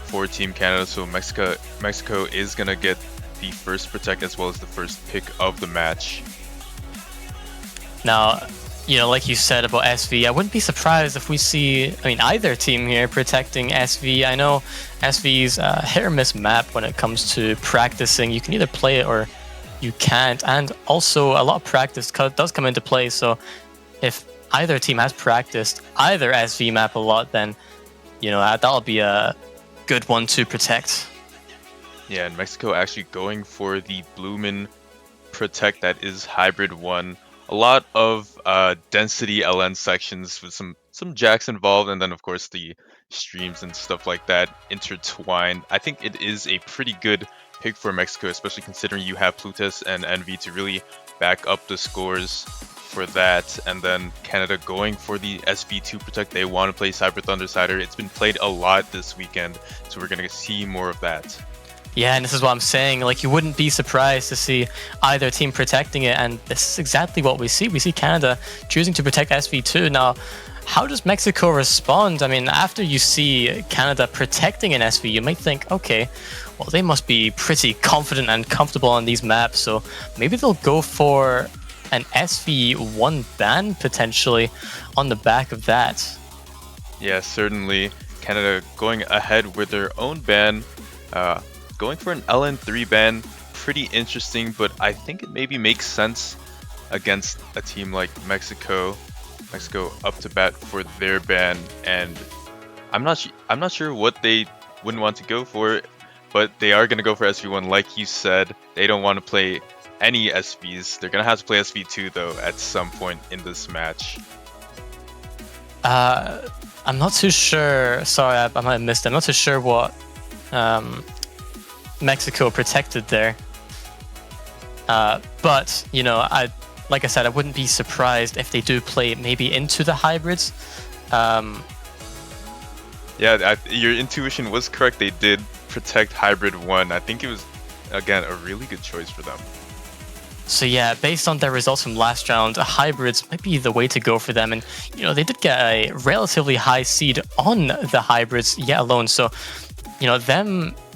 for Team Canada, so Mexico is gonna get the first protect as well as the first pick of the match. Now, you know, like you said about SV, I wouldn't be surprised if we see, I mean, either team here protecting SV. I know SV's a hit or miss map when it comes to practicing. You can either play it or you can't, and also a lot of practice does come into play. So if either team has practiced either SV map a lot, then you know, that'll be a good one to protect. Yeah, and Mexico actually going for the Bloomin' protect that is Hybrid 1. A lot of density LN sections with some jacks involved, and then of course the streams and stuff like that intertwined. I think it is a pretty good pick for Mexico, especially considering you have Plutus and Envy to really back up the scores for that. And then Canada going for the SV2 protect. They want to play Cyber Thunder Cider. It's been played a lot this weekend, so we're going to see more of that. Yeah, and this is what I'm saying. Like, you wouldn't be surprised to see either team protecting it, and this is exactly what we see. We see Canada choosing to protect SV2. Now, how does Mexico respond? I mean, after you see Canada protecting an SV, you might think, okay, well, they must be pretty confident and comfortable on these maps, so maybe they'll go for an SV1 ban potentially on the back of that. Yeah, certainly. Canada going ahead with their own ban, going for an LN3 ban. Pretty interesting, but I think it maybe makes sense against a team like Mexico. Mexico up to bat for their ban, and I'm not sure what they wouldn't want to go for, but they are going to go for SV1 like you said. They don't want to play any SVs. They're gonna have to play SV2 though at some point in this match. I'm not too sure. Sorry, I might have missed it. I'm not too sure what Mexico protected there. But you know, like I said, I wouldn't be surprised if they do play maybe into the Hybrids. Yeah, your intuition was correct. They did protect Hybrid 1. I think it was, again, a really good choice for them. So yeah, based on their results from last round, Hybrids might be the way to go for them. And, you know, they did get a relatively high seed on the Hybrids yet alone. So, you know,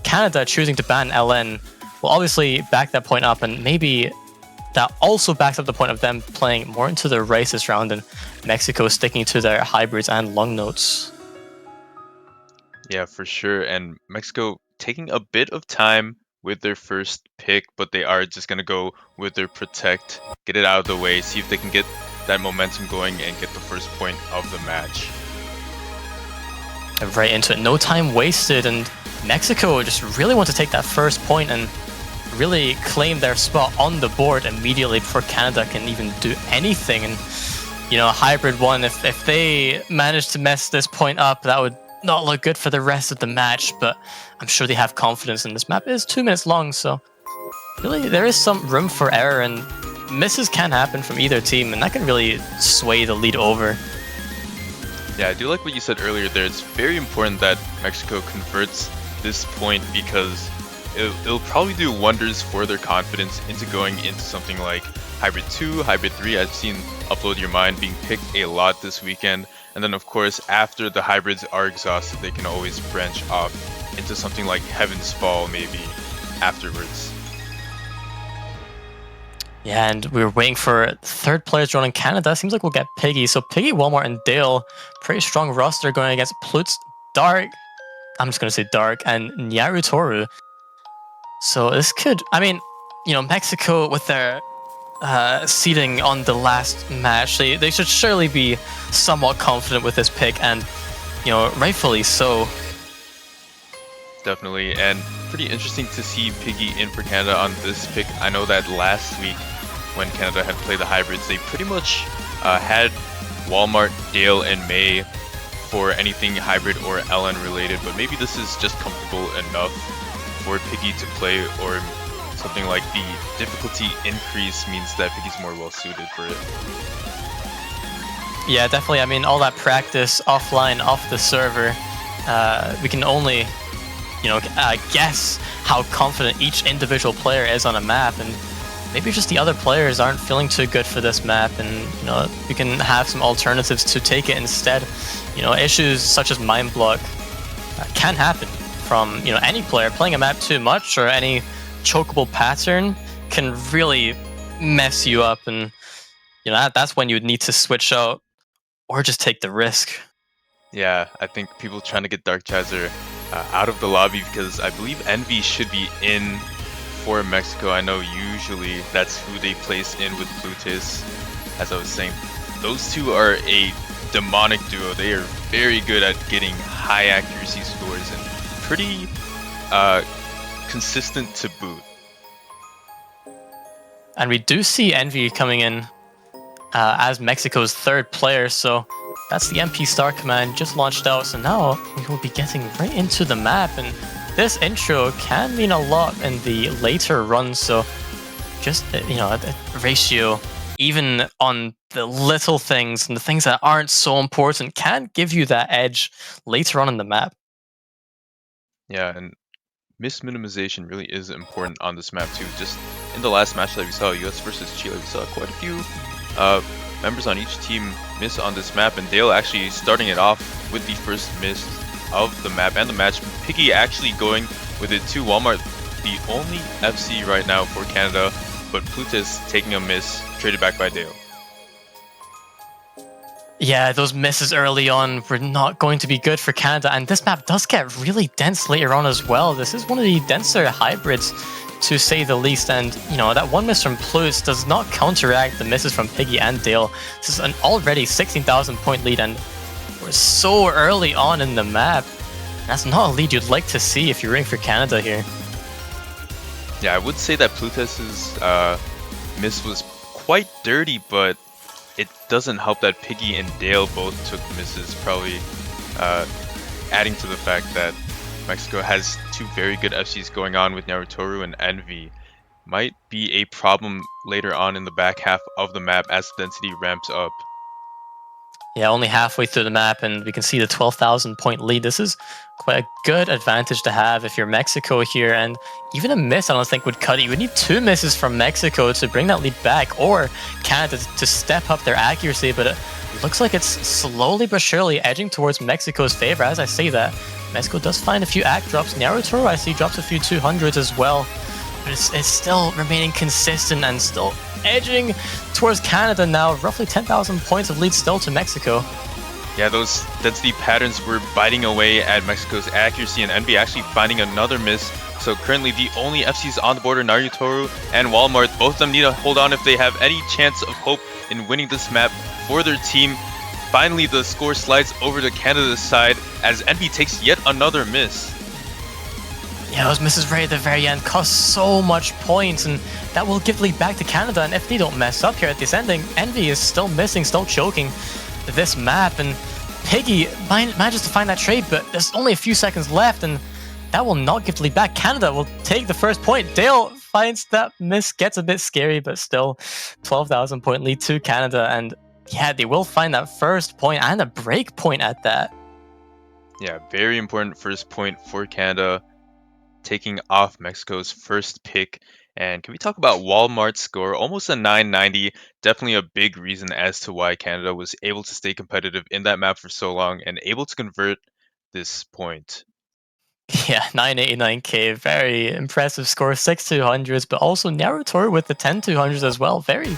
Canada choosing to ban LN will obviously back that point up. And maybe that also backs up the point of them playing more into the Race this round and Mexico sticking to their Hybrids and long notes. Yeah, for sure. And Mexico taking a bit of time with their first pick, but they are just going to go with their protect, get it out of the way, see if they can get that momentum going and get the first point of the match. And right into it, no time wasted, and Mexico just really want to take that first point and really claim their spot on the board immediately before Canada can even do anything. And, you know, Hybrid 1, if they manage to mess this point up, that would not look good for the rest of the match, but I'm sure they have confidence in this map. It is 2 minutes long, so really there is some room for error, and misses can happen from either team, and that can really sway the lead over. Yeah, I do like what you said earlier there. It's very important that Mexico converts this point because it'll probably do wonders for their confidence into going into something like Hybrid 2, Hybrid 3. I've seen Upload Your Mind being picked a lot this weekend. And then, of course, after the Hybrids are exhausted, they can always branch off into something like Heaven's Fall, maybe. afterwards. Yeah, and we're waiting for third player joining Canada. Seems like we'll get Piggy. So Piggy, Walmart, and Dale. Pretty strong roster going against Plutz, Dark. I'm just going to say Dark, and Nyarutoru. So this could, I mean, Mexico with their seeding on the last match, they should surely be somewhat confident with this pick, and, rightfully so. Definitely, and pretty interesting to see Piggy in for Canada on this pick. I know that last week when Canada had played the hybrids, they pretty much had Walmart, Dale, and May for anything hybrid or LN related, but maybe this is just comfortable enough for Piggy to play, or something like the difficulty increase means that Piggy's more well suited for it. Yeah, definitely. I mean, all that practice offline, off the server, we can only guess how confident each individual player is on a map, and maybe just the other players aren't feeling too good for this map, and we can have some alternatives to take it instead. Issues such as mind block can happen from any player playing a map too much, or any chokeable pattern can really mess you up, and that's when you would need to switch out or just take the risk. Yeah, I think people trying to get Dark Chaser out of the lobby, because I believe Envy should be in for Mexico. I know usually that's who they place in with Plutus. As I was saying, those two are a demonic duo. They are very good at getting high accuracy scores and pretty consistent to boot. And we do see Envy coming in as Mexico's third player, so that's the MP Star command just launched out. So now we will be getting right into the map, and this intro can mean a lot in the later runs. So just a ratio, even on the little things and the things that aren't so important, can give you that edge later on in the map. Yeah, and miss minimization really is important on this map too. Just in the last match that we saw, US versus Chile, we saw quite a few members on each team miss on this map, and Dale actually starting it off with the first miss of the map and the match. Piggy actually going with it to Walmart, the only FC right now for Canada, but Plutus taking a miss, traded back by Dale. Yeah, those misses early on were not going to be good for Canada, and this map does get really dense later on as well. This is one of the denser hybrids, to say the least, and that one miss from Plus does not counteract the misses from Piggy and Dale. This is an already 16,000 point lead, and we're so early on in the map. That's not a lead you'd like to see if you're rooting for Canada here. Yeah, I would say that Plutus's miss was quite dirty, but it doesn't help that Piggy and Dale both took misses, probably adding to the fact that Mexico has two very good FCs going on with Narutoru and Envy. Might be a problem later on in the back half of the map as density ramps up. Yeah, only halfway through the map, and we can see the 12,000 point lead. This is quite a good advantage to have if you're Mexico here, and even a miss I don't think would cut it. You would need two misses from Mexico to bring that lead back, or Canada to step up their accuracy, but it looks like it's slowly but surely edging towards Mexico's favor. As I say that, Mexico does find a few act drops. Naruto, I see, drops a few 200s as well, but it's still remaining consistent and still edging towards Canada now. Roughly 10,000 points of lead still to Mexico. Yeah, those density patterns were biting away at Mexico's accuracy, and Envy actually finding another miss. So currently the only FCs on the board are Narutoru and Walmart. Both of them need to hold on if they have any chance of hope in winning this map for their team. Finally, the score slides over to Canada's side as Envy takes yet another miss. Yeah, those misses right at the very end cost so much points, and that will give the lead back to Canada. And if they don't mess up here at this ending, Envy is still missing, still choking this map, and Piggy manages to find that trade, but there's only a few seconds left, and that will not give the lead back. Canada will take the first point. Dale finds that miss, gets a bit scary, but still 12,000 point lead to Canada, and yeah, they will find that first point and a break point at that. Yeah, very important first point for Canada, taking off Mexico's first pick. And can we talk about Walmart's score? Almost a 990. Definitely a big reason as to why Canada was able to stay competitive in that map for so long and able to convert this point. Yeah, 989k, very impressive score, 6-200s, but also Naruto with the 10-200s as well. Very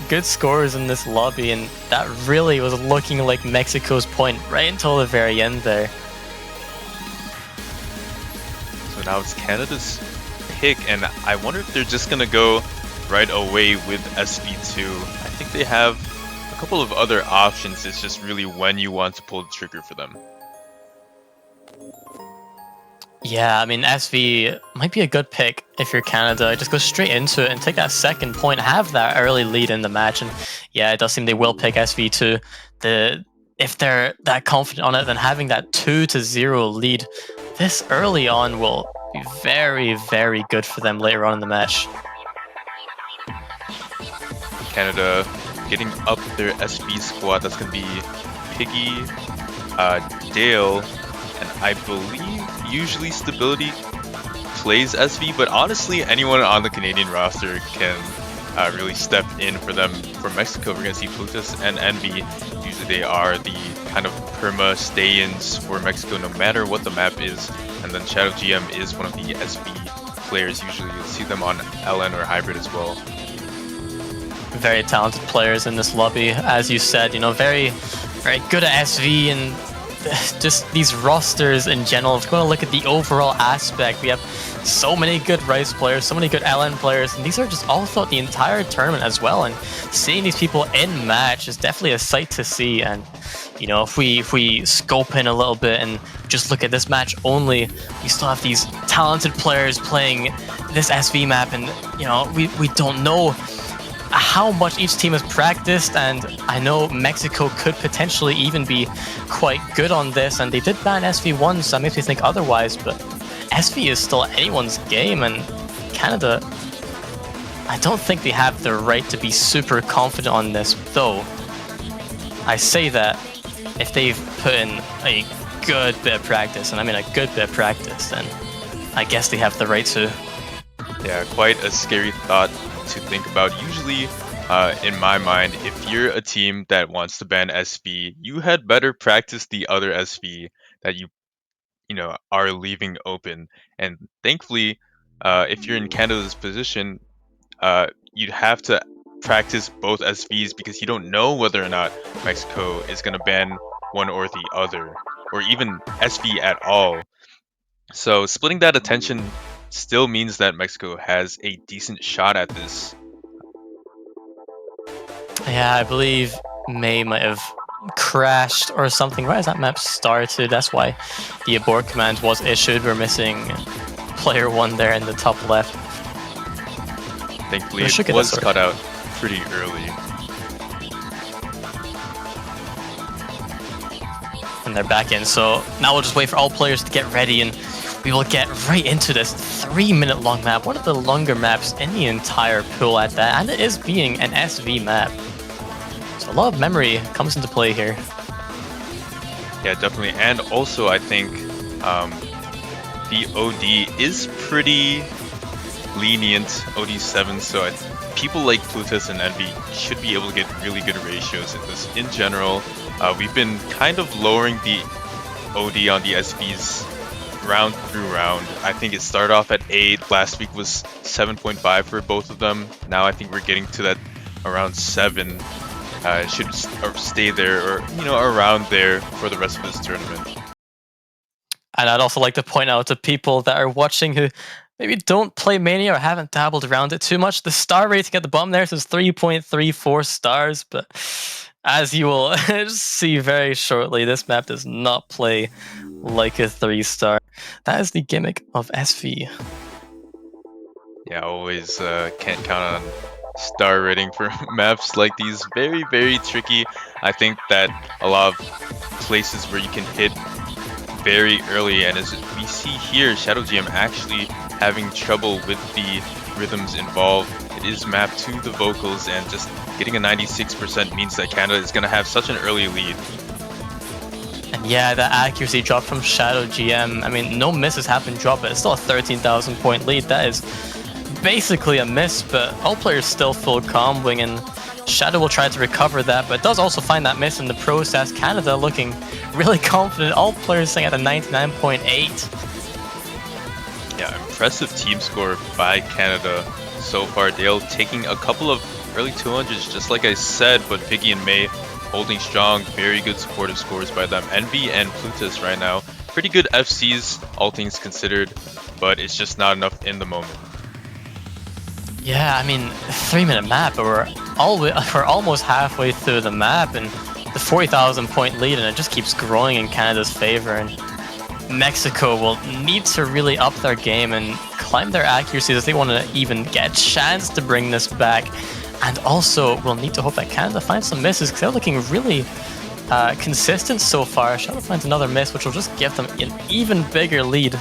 good scores in this lobby, and that really was looking like Mexico's point right until the very end there. So now it's Canada's pick, and I wonder if they're just gonna go right away with SV2. I think they have a couple of other options. It's just really when you want to pull the trigger for them. Yeah, I mean, SV might be a good pick if you're Canada. Just go straight into it and take that second point, have that early lead in the match. And yeah, it does seem they will pick SV2. If they're that confident on it, then having that 2-0 lead this early on will be very, very good for them later on in the match. Canada getting up their SV squad. That's going to be Piggy, Dale, and I believe usually Stability plays SV, but honestly anyone on the Canadian roster can really step in for them. For Mexico, we're going to see Plutus and Envy. Usually they are the kind of perma stay-ins for Mexico no matter what the map is, and then Shadow GM is one of the SV players. Usually you'll see them on LN or Hybrid as well. Very talented players in this lobby, as you said, you know, very, very good at SV, and just these rosters in general. If we're going to look at the overall aspect, we have so many good Rice players, so many good LN players, and these are just all throughout the entire tournament as well. And seeing these people in match is definitely a sight to see. And you know, if we scope in a little bit and just look at this match only, we still have these talented players playing this SV map, and you know, we don't know how much each team has practiced, and I know Mexico could potentially even be quite good on this, and they did ban SV once, so that makes me think otherwise, but SV is still anyone's game, and Canada, I don't think they have the right to be super confident on this, though I say that if they've put in a good bit of practice, and I mean a good bit of practice, then I guess they have the right to. Yeah, quite a scary thought to think about. Usually, in my mind, if you're a team that wants to ban SV, you had better practice the other SV that you know are leaving open. And thankfully, if you're in Canada's position, you'd have to practice both SVs because you don't know whether or not Mexico is going to ban one or the other, or even SV at all. So splitting that attention still means that Mexico has a decent shot at this. Yeah, I believe May might have crashed or something right as that map started. That's why the abort command was issued. We're missing player 1 there in the top left. Thankfully, it was cut out pretty early. And they're back in, so now we'll just wait for all players to get ready, and we will get right into this 3-minute long map, one of the longer maps in the entire pool at that, and it is being an SV map. So a lot of memory comes into play here. Yeah, definitely, and also I think the OD is pretty lenient, OD7, so people like Plutus and Envy should be able to get really good ratios in this. In general, we've been kind of lowering the OD on the SVs round through round. I think it started off at 8, last week was 7.5 for both of them. Now I think we're getting to that around 7. It should stay there, or you know, around there for the rest of this tournament. And I'd also like to point out to people that are watching who maybe don't play Mania or haven't dabbled around it too much, the star rating at the bottom there says 3.34 stars, but as you will see very shortly, this map does not play like a 3-star. That is the gimmick of SV. Yeah, always can't count on star rating for maps like these. Very, very tricky. I think that a lot of places where you can hit very early, and as we see here, Shadow GM actually having trouble with the rhythms involved. It is mapped to the vocals, and just getting a 96% means that Canada is going to have such an early lead. And yeah, that accuracy drop from Shadow GM, I mean, no misses have been dropped, but it's still a 13,000 point lead. That is basically a miss, but all players still full comboing, and Shadow will try to recover that, but does also find that miss in the process. Canada looking really confident, all players staying at a 99.8. impressive team score by Canada so far. Dale taking a couple of early 200s, just like I said, but Piggy and May holding strong. Very good supportive scores by them. Envy and Plutus right now. Pretty good FCs, all things considered, but it's just not enough in the moment. Yeah, I mean, 3-minute map, but we're almost halfway through the map, and the 40,000 point lead, and it just keeps growing in Canada's favor. And Mexico will need to really up their game and climb their accuracy if they want to even get a chance to bring this back. And also, we'll need to hope that Canada finds some misses, because they're looking really consistent so far. Shadow finds another miss, which will just give them an even bigger lead.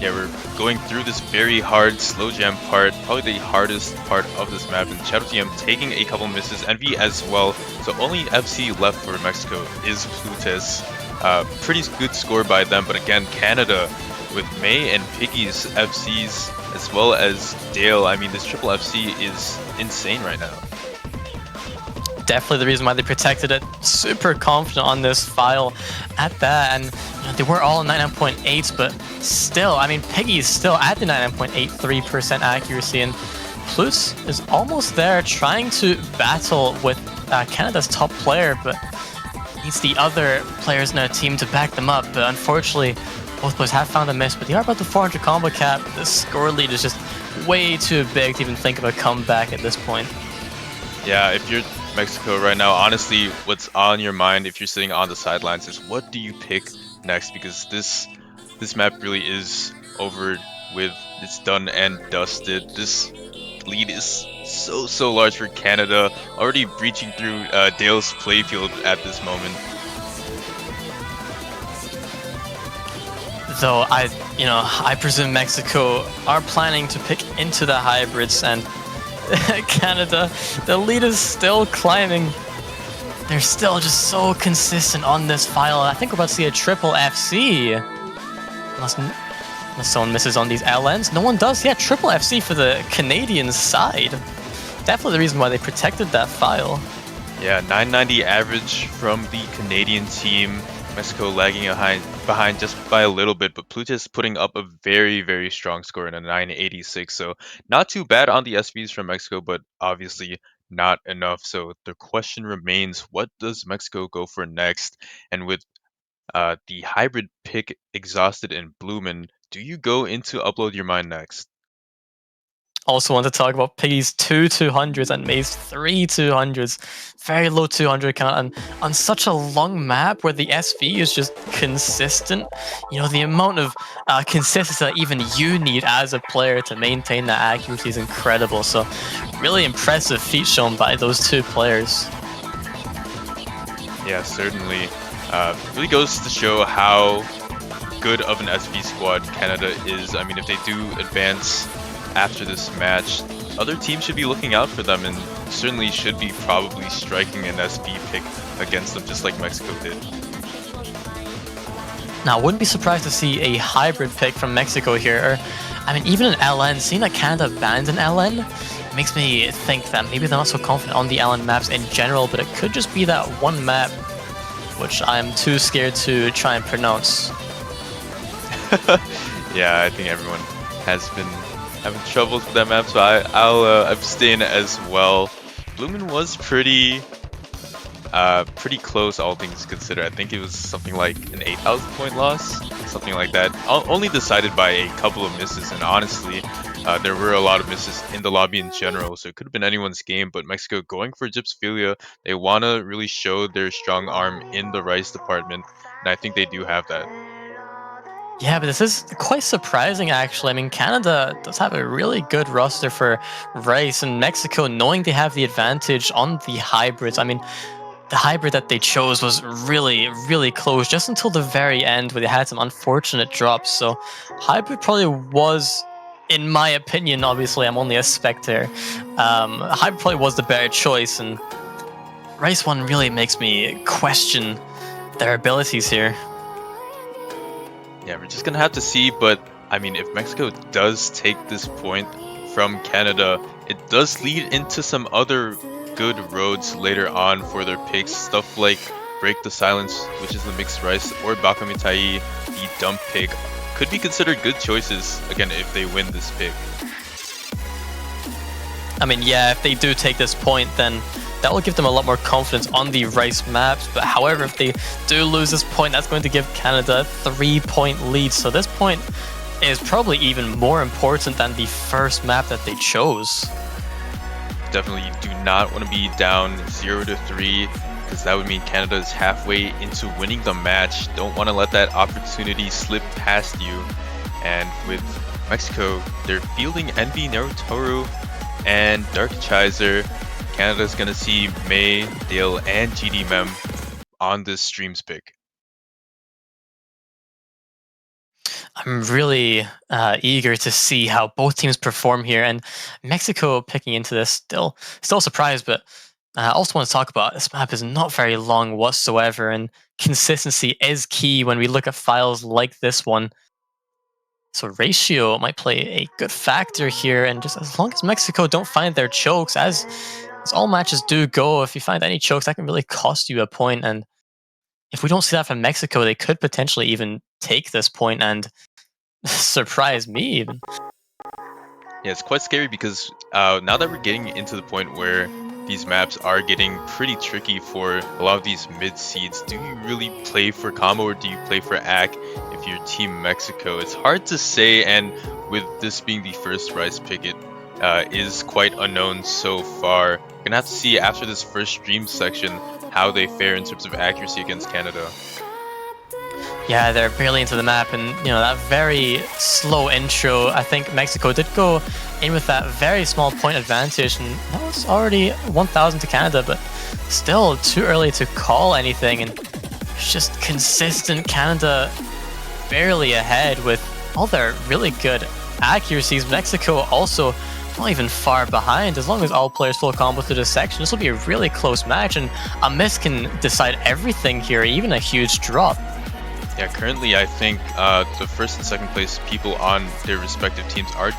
Yeah, we're going through this very hard slow jam part, probably the hardest part of this map, and Shadow TM taking a couple misses, Envy as well. So only FC left for Mexico is Plutus. Pretty good score by them, but again, Canada with May and Piggy's FCs as well as Dale. I mean, this triple FC is insane right now. Definitely the reason why they protected it. Super confident on this file at that, and they were all 99.8s, but still, I mean, Piggy's still at the 99.83% accuracy, and Plus is almost there trying to battle with Canada's top player, but needs the other players in their team to back them up. But unfortunately, both players have found a miss, but they are about the 400 combo cap. The score lead is just way too big to even think of a comeback at this point. Yeah, if you're Mexico right now, honestly, what's on your mind if you're sitting on the sidelines is what do you pick next? Because this map really is over with. It's done and dusted. This lead is so large for Canada, already breaching through Dale's playfield at this moment. Though I presume Mexico are planning to pick into the hybrids, and Canada, the lead is still climbing. They're still just so consistent on this file. I think we're about to see a triple FC. Unless someone misses on these LNs. No one does. Yeah, triple FC for the Canadian side. Definitely the reason why they protected that file. Yeah, 990 average from the Canadian team. Mexico lagging behind just by a little bit, but Plutus putting up a very strong score in a 986. So not too bad on the SVs from Mexico, but obviously not enough. So the question remains, what does Mexico go for next? And with the hybrid pick exhausted in Bloomin', do you go into Upload Your Mind next? Also want to talk about Piggy's 2 200s and May's 3 200s. Very low 200 count, and on such a long map where the SV is just consistent. The amount of consistency that even you need as a player to maintain that accuracy is incredible. So really impressive feat shown by those two players. Yeah, certainly. Really goes to show how good of an SV squad Canada is. I mean, if they do advance after this match, other teams should be looking out for them and certainly should be probably striking an SV pick against them, just like Mexico did. Now, I wouldn't be surprised to see a hybrid pick from Mexico here. I mean, even an LN, seeing that Canada bans an LN makes me think that maybe they're not so confident on the LN maps in general, but it could just be that one map, which I'm too scared to try and pronounce. Yeah, I think everyone has been having troubles with that map, so I'll abstain as well. Bloomin' was pretty close, all things considered. I think it was something like an 8,000 point loss, something like that. Only decided by a couple of misses, and honestly, there were a lot of misses in the lobby in general, so it could have been anyone's game. But Mexico going for Gypsphilia, they want to really show their strong arm in the Rice department, and I think they do have that. Yeah, but this is quite surprising, actually. I mean, Canada does have a really good roster for Rice, and Mexico, knowing they have the advantage on the hybrids. I mean, the hybrid that they chose was really close just until the very end, where they had some unfortunate drops. So hybrid probably was, in my opinion, obviously I'm only a spectator, hybrid probably was the better choice, and Rice one really makes me question their abilities here. Yeah, we're just gonna have to see, but I mean, if Mexico does take this point from Canada, it does lead into some other good roads later on for their picks. Stuff like Break the Silence, which is the mixed rice, or Bakamitai, the dump pick, could be considered good choices, again, if they win this pick. I mean, yeah, if they do take this point, then that will give them a lot more confidence on the race maps. But however, if they do lose this point, that's going to give Canada a 3-point lead. So this point is probably even more important than the first map that they chose. Definitely, you do not want to be down 0-3, because that would mean Canada is halfway into winning the match. Don't want to let that opportunity slip past you. And with Mexico, they're fielding Envy, Narutoru, and Dark Chiser. Canada's gonna see May, Dale, and GD Mem on this streams pick. I'm really eager to see how both teams perform here, and Mexico picking into this still surprised, but I also want to talk about this map is not very long whatsoever, and consistency is key when we look at files like this one. So ratio might play a good factor here, and just as long as Mexico don't find their chokes, as all matches do go, if you find any chokes, that can really cost you a point. And if we don't see that from Mexico, they could potentially even take this point and surprise me even. Yeah, it's quite scary because now that we're getting into the point where these maps are getting pretty tricky for a lot of these mid seeds, do you really play for combo or do you play for AC if you're Team Mexico? It's hard to say, and with this being the first Rice pick, it is quite unknown so far. We're gonna have to see after this first stream section how they fare in terms of accuracy against Canada. Yeah, they're barely into the map, and you know, that very slow intro, I think Mexico did go in with that very small point advantage, and that was already 1,000 to Canada, but still too early to call anything, and it's just consistent Canada barely ahead with all their really good accuracies. Mexico also not even far behind. As long as all players full combo through this section, this will be a really close match, and a miss can decide everything here, even a huge drop. Yeah, currently I think the first and second place people on their respective teams are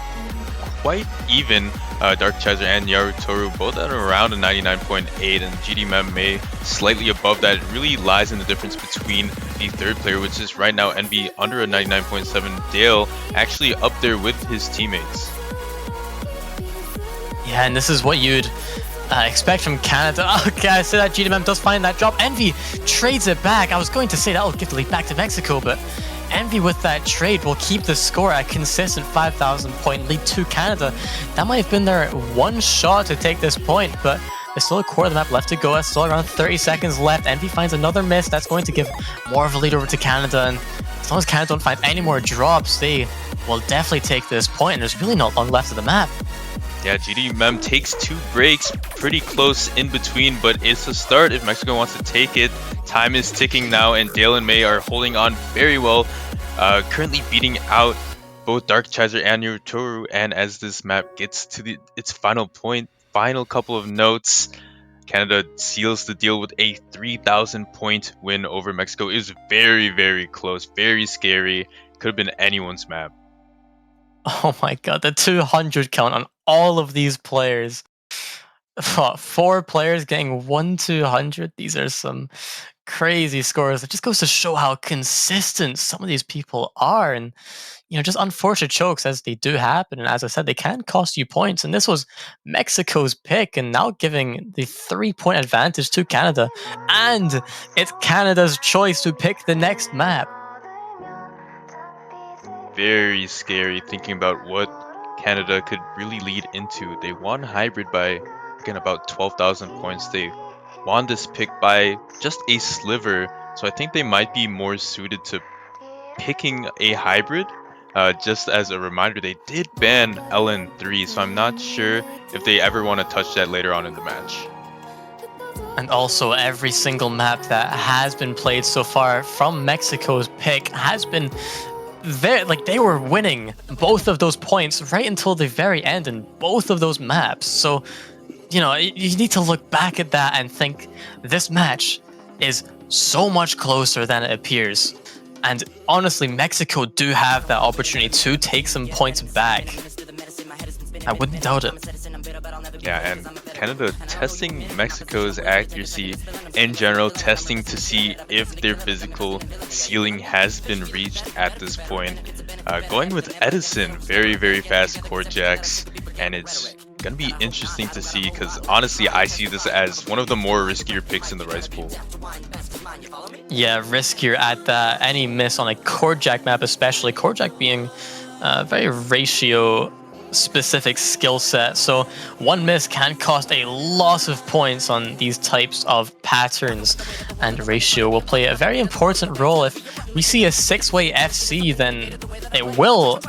quite even. Dark Chiser and Narutoru both at around a 99.8, and GD Mem May slightly above that. It really lies in the difference between the third player, which is right now Envy under a 99.7. Dale actually up there with his teammates. Yeah, and this is what you'd expect from Canada. Okay, I said that GDM does find that drop. Envy trades it back. I was going to say that will give the lead back to Mexico, but Envy with that trade will keep the score at a consistent 5,000 point lead to Canada. That might have been their one shot to take this point, but there's still a quarter of the map left to go. It's still around 30 seconds left. Envy finds another miss. That's going to give more of a lead over to Canada, and as long as Canada don't find any more drops, they will definitely take this point, and there's really not long left of the map. Yeah, GD Mem takes 2 breaks, pretty close in between, but it's a start if Mexico wants to take it. Time is ticking now, and Dale and May are holding on very well, currently beating out both Dark Chiser and Narutoru. And as this map gets to its final point, final couple of notes, Canada seals the deal with a 3,000 point win over Mexico. It was very, very close, very scary. Could have been anyone's map. Oh my god, the 200 count on all of these players. 4 players getting 1-200. These are some crazy scores. It just goes to show how consistent some of these people are, and you know, just unfortunate chokes as they do happen. And as I said, they can cost you points. And this was Mexico's pick, and now giving the 3-point advantage to Canada. And it's Canada's choice to pick the next map. Very scary thinking about what Canada could really lead into. They won hybrid by, again, about 12,000 points. They won this pick by just a sliver, so I think they might be more suited to picking a hybrid. Just as a reminder, they did ban LN3, so I'm not sure if they ever want to touch that later on in the match. And also, every single map that has been played so far from Mexico's pick has been they were winning both of those points right until the very end in both of those maps. So, you know, you need to look back at that and think this match is so much closer than it appears. And honestly, Mexico do have that opportunity to take some points back. I wouldn't doubt it. Yeah, and Canada testing Mexico's accuracy in general, testing to see if their physical ceiling has been reached at this point. Going with Edison, very, very fast core jacks, and it's gonna be interesting to see because honestly, I see this as one of the more riskier picks in the Rice pool. Yeah, riskier at that. Any miss on a core jack map, especially core jack being a very ratio specific skill set, so one miss can cost a lot of points on these types of patterns, and ratio will play a very important role. If we see a 6-way FC, then it will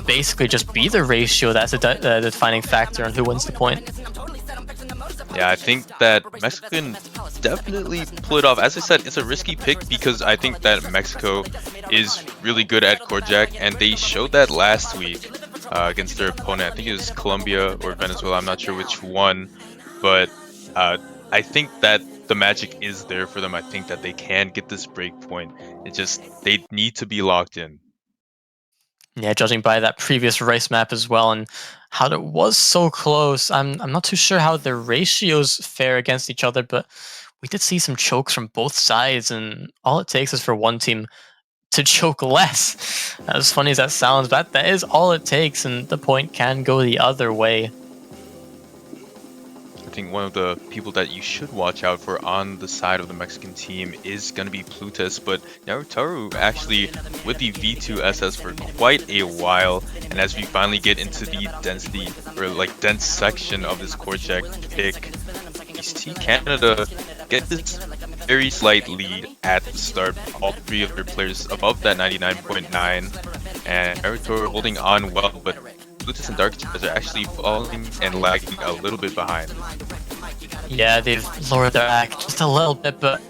basically just be the ratio that's the defining factor on who wins the point. Yeah, I think that Mexico can definitely pull it off. As I said, it's a risky pick because I think that Mexico is really good at core jack, and they showed that last week against their opponent. I think it was Colombia or Venezuela, I'm not sure which one, but I think that the magic is there for them. I think that they can get this break point. It just, they need to be locked in. Yeah, judging by that previous race map as well and how it was so close, I'm not too sure how the ratios fare against each other, but we did see some chokes from both sides, and all it takes is for one team to choke less. As funny as that sounds, but that is all it takes, and the point can go the other way. I think one of the people that you should watch out for on the side of the Mexican team is going to be Plutus, but Narutoru actually with the V2 SS for quite a while, and as we finally get into the density or like dense section of this core check pick, we see Canada get this very slight lead at the start. All three of their players above that 99.9, and Narutoru holding on well, but Plutus and Dark are actually falling and lagging a little bit behind. Yeah, they've lowered their act just a little bit, but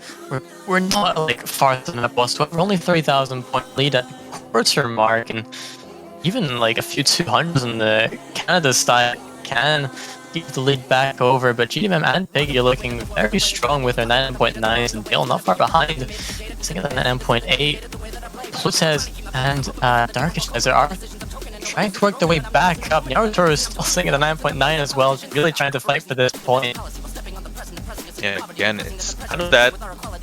we're not like far than that boss. We're only 30,000 point lead at the quarter mark, and even like a few 200s in the Canada style can keep the lead back over. But GDMM and Piggy are looking very strong with their 9.9s, and Dale not far behind, sitting at the 9.8. Plutus and Darkish as they are trying to work their way back up. Naruto is still sitting at a 9.9 as well, really trying to fight for this point. Yeah, again, it's kind of that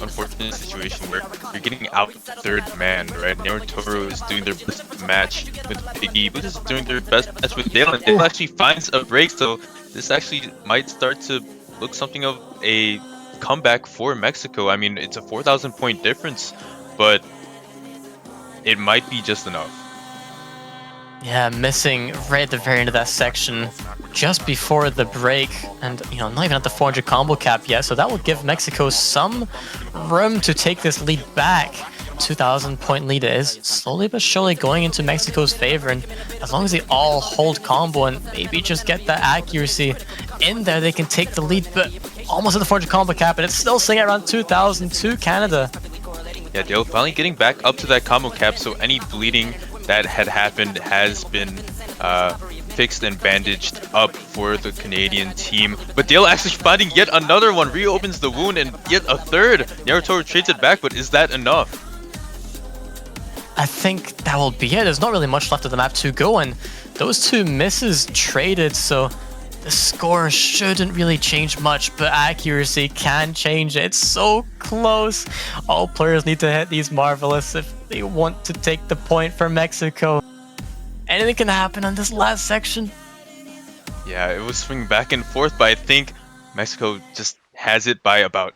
unfortunate situation where you're getting out third man, right? Naruto is doing their best match with Piggy, but is doing their best match with Dale, and Dale actually finds a break, so this actually might start to look something of a comeback for Mexico. I mean, it's a 4,000 point difference, but it might be just enough. Yeah, missing right at the very end of that section, just before the break, and not even at the 400 combo cap yet, so that will give Mexico some room to take this lead back. 2,000 point lead is slowly but surely going into Mexico's favor, and as long as they all hold combo and maybe just get that accuracy in there, they can take the lead, but almost at the 400 combo cap, and it's still sitting at around 2,000 to Canada. Yeah, Dale finally getting back up to that combo cap, so any bleeding that had happened has been fixed and bandaged up for the Canadian team. But Dale actually finding yet another one, reopens the wound, and yet a third. Naruto trades it back, but is that enough? I think that will be it. There's not really much left of the map to go, and those two misses traded, so the score shouldn't really change much, but accuracy can change it. It's so close. All players need to hit these Marvelous if they want to take the point for Mexico. Anything can happen on this last section. Yeah, it was swinging back and forth, but I think Mexico just has it by about,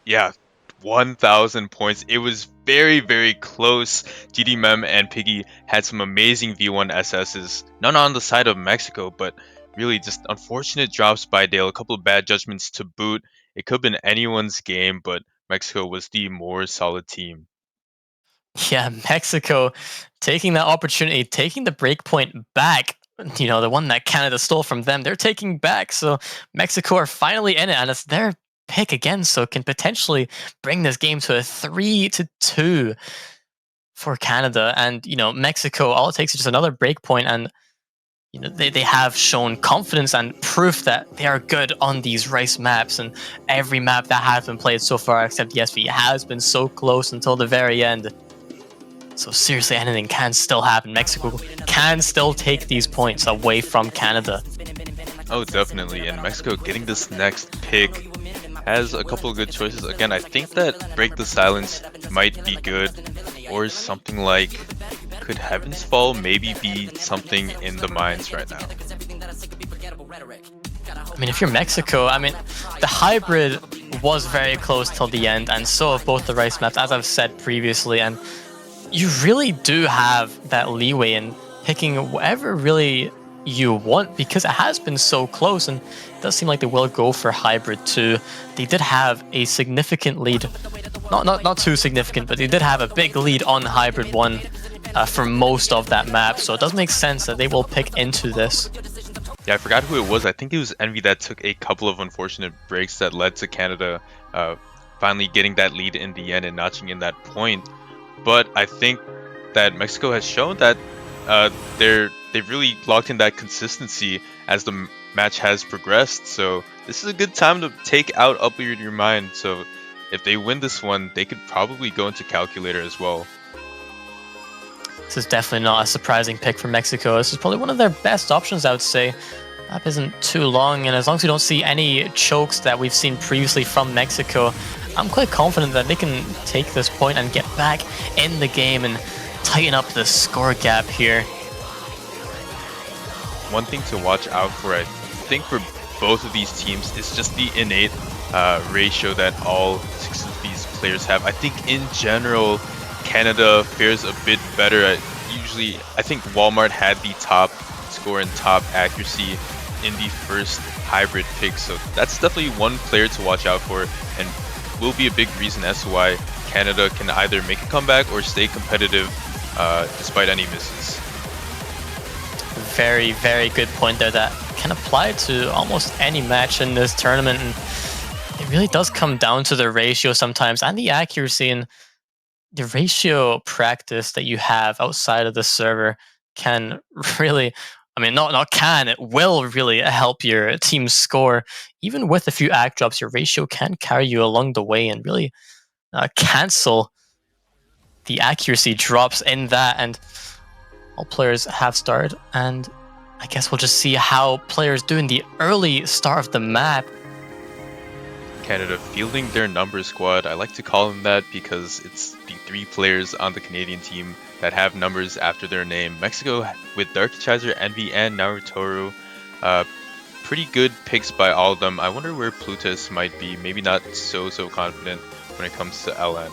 1,000 points. It was very, very close. GDMM and Piggy had some amazing V1 SSs. None on the side of Mexico, but really just unfortunate drops by Dale. A couple of bad judgments to boot. It could have been anyone's game, but Mexico was the more solid team. Yeah, Mexico taking that opportunity, taking the break point back. The one that Canada stole from them, they're taking back. So Mexico are finally in it, and it's their pick again, so can potentially bring this game to a 3-2 for Canada. And Mexico, all it takes is just another break point, and they have shown confidence and proof that they are good on these Rice maps, and every map that has been played so far except the SV has been so close until the very end. So seriously, anything can still happen. Mexico can still take these points away from Canada. Oh, definitely. And Mexico getting this next pick, has a couple of good choices. Again, I think that Break the Silence might be good, or something like Could Heavens Fall maybe be something in the minds right now. I mean, if you're Mexico, I mean, the hybrid was very close till the end, and so have both the rice maps, as I've said previously, and you really do have that leeway in picking whatever really you want, because it has been so close, and it does seem like they will go for hybrid too. They did have a significant lead, not too significant, but they did have a big lead on hybrid 1 for most of that map, so it does make sense that they will pick into this. Yeah, I forgot who it was. I think it was Envy that took a couple of unfortunate breaks that led to Canada finally getting that lead in the end and notching in that point. But I think that Mexico has shown that they've really locked in that consistency as the match has progressed. So this is a good time to take out Up Your Mind. So if they win this one, they could probably go into Calculator as well. This is definitely not a surprising pick for Mexico. This is probably one of their best options, I would say. Map isn't too long, and as long as we don't see any chokes that we've seen previously from Mexico, I'm quite confident that they can take this point and get back in the game and tighten up the score gap here. One thing to watch out for, I think, for both of these teams is just the innate ratio that all 6 of these players have. I think in general, Canada fares a bit better. Usually, I think Walmart had the top score and top accuracy in the first hybrid pick, so that's definitely one player to watch out for, and will be a big reason as to why Canada can either make a comeback or stay competitive despite any misses. Very, very good point there that can apply to almost any match in this tournament, and it really does come down to the ratio sometimes and the accuracy, and the ratio practice that you have outside of the server can really, I mean, not can, it will really help your team score. Even with a few act drops, your ratio can carry you along the way and really cancel the accuracy drops in that. And all players have started, and I guess we'll just see how players do in the early start of the map. Canada fielding their number squad. I like to call them that because it's the 3 players on the Canadian team that have numbers after their name. Mexico with Darkchaser, Envy, and Narutoru. Pretty good picks by all of them. I wonder where Plutus might be. Maybe not so confident when it comes to LN.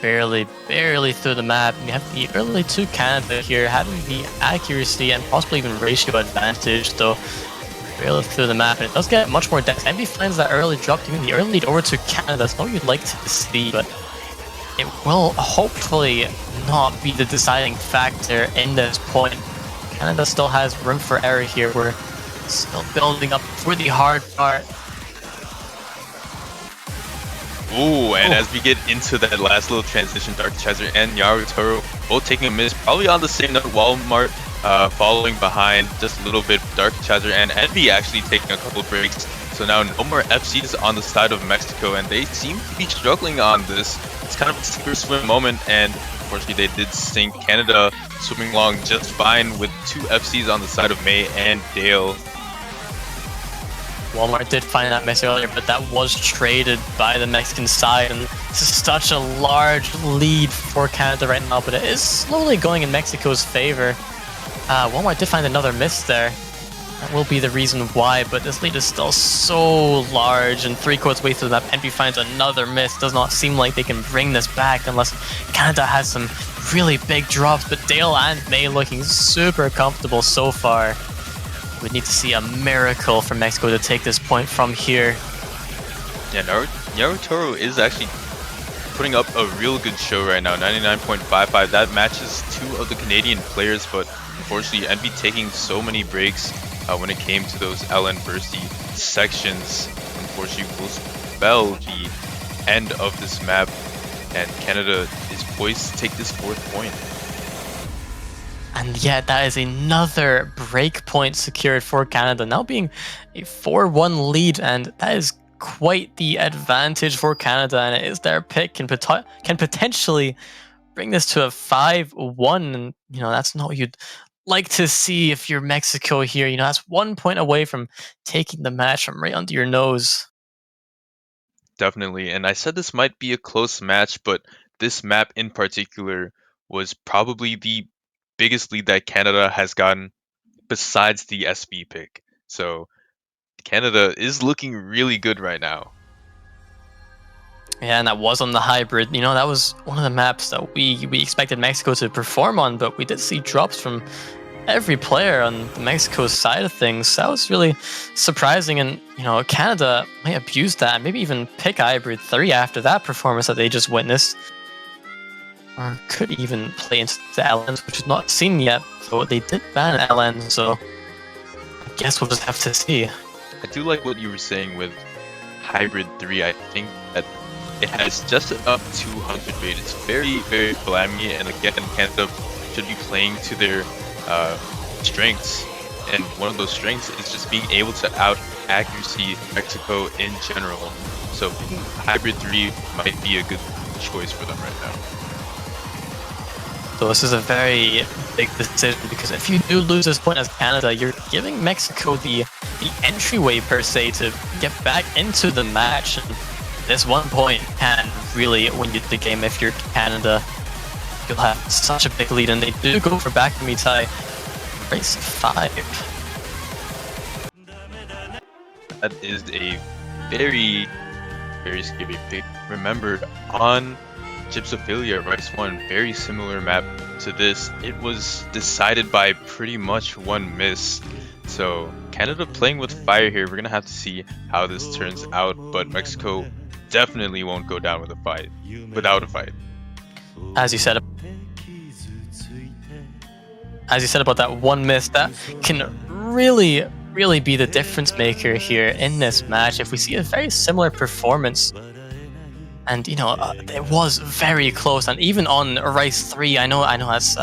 Barely through the map. You have the early 2 Canada here having the accuracy and possibly even ratio advantage, though barely through the map, and it does get much more depth. Envy finds that early drop, giving the early lead over to Canada. That's not what you'd like to see, but it will hopefully not be the deciding factor in this point. Canada still has room for error here. We're still building up for the hard part. Ooh, and as we get into that last little transition, Darkchaser and Narutoru both taking a miss, probably on the same note. Walmart following behind just a little bit. Darkchaser and Envy actually taking a couple breaks. So now no more FCs on the side of Mexico, and they seem to be struggling on this. It's kind of a sink or swim moment, and unfortunately they did sink. Canada swimming along just fine with 2 FCs on the side of May and Dale. Walmart did find that miss earlier, but that was traded by the Mexican side, and this is such a large lead for Canada right now, but it is slowly going in Mexico's favor. Walmart did find another miss there. That will be the reason why, but this lead is still so large, and 3/4 way through the map, Envy finds another miss. Does not seem like they can bring this back unless Canada has some really big drops, but Dale and May looking super comfortable so far. We need to see a miracle for Mexico to take this point from here. Yeah, Narutoru is actually putting up a real good show right now, 99.55. That matches 2 of the Canadian players, but unfortunately Envy taking so many breaks when it came to those LN bursty sections. Unfortunately will spell the end of this map, and Canada is poised to take this 4th point. And yet that is another break point secured for Canada, now being a 4-1 lead, and that is quite the advantage for Canada, and it is their pick, can potentially bring this to a 5-1, and you know, that's not what you'd like to see if you're Mexico here. You know, that's 1 point away from taking the match from right under your nose. Definitely. And I said this might be a close match, but this map in particular was probably the biggest lead that Canada has gotten besides the SV pick. So Canada is looking really good right now. Yeah, and that was on the hybrid. You know, that was one of the maps that we expected Mexico to perform on, but we did see drops from every player on the Mexico side of things. That was really surprising, and you know, Canada might abuse that and maybe even pick hybrid 3 after that performance that they just witnessed. Or could even play into the LNs, which is not seen yet, so they did ban LN, so I guess we'll just have to see. I do like what you were saying with Hybrid 3. I think that it has just up 200 bait. It's very, very blammy, and again, Canada should be playing to their strengths, and one of those strengths is just being able to out accuracy Mexico in general. So Hybrid 3 might be a good choice for them right now. So this is a very big decision, because if you do lose this point as Canada, you're giving Mexico the entryway per se to get back into the match. And this 1 point can really win you the game if you're Canada. You'll have such a big lead, and they do go for back to me tie race 5. That is a very, very scary pick. Remember, on Gypsophilia Rice 1, very similar map to this, it was decided by pretty much one miss. So Canada playing with fire here. We're gonna have to see how this turns out, but Mexico definitely won't go down with a fight without a fight. As you said about that one miss, that can really be the difference maker here in this match. If we see a very similar performance, and you know, it was very close, and even on Rice 3, I know that's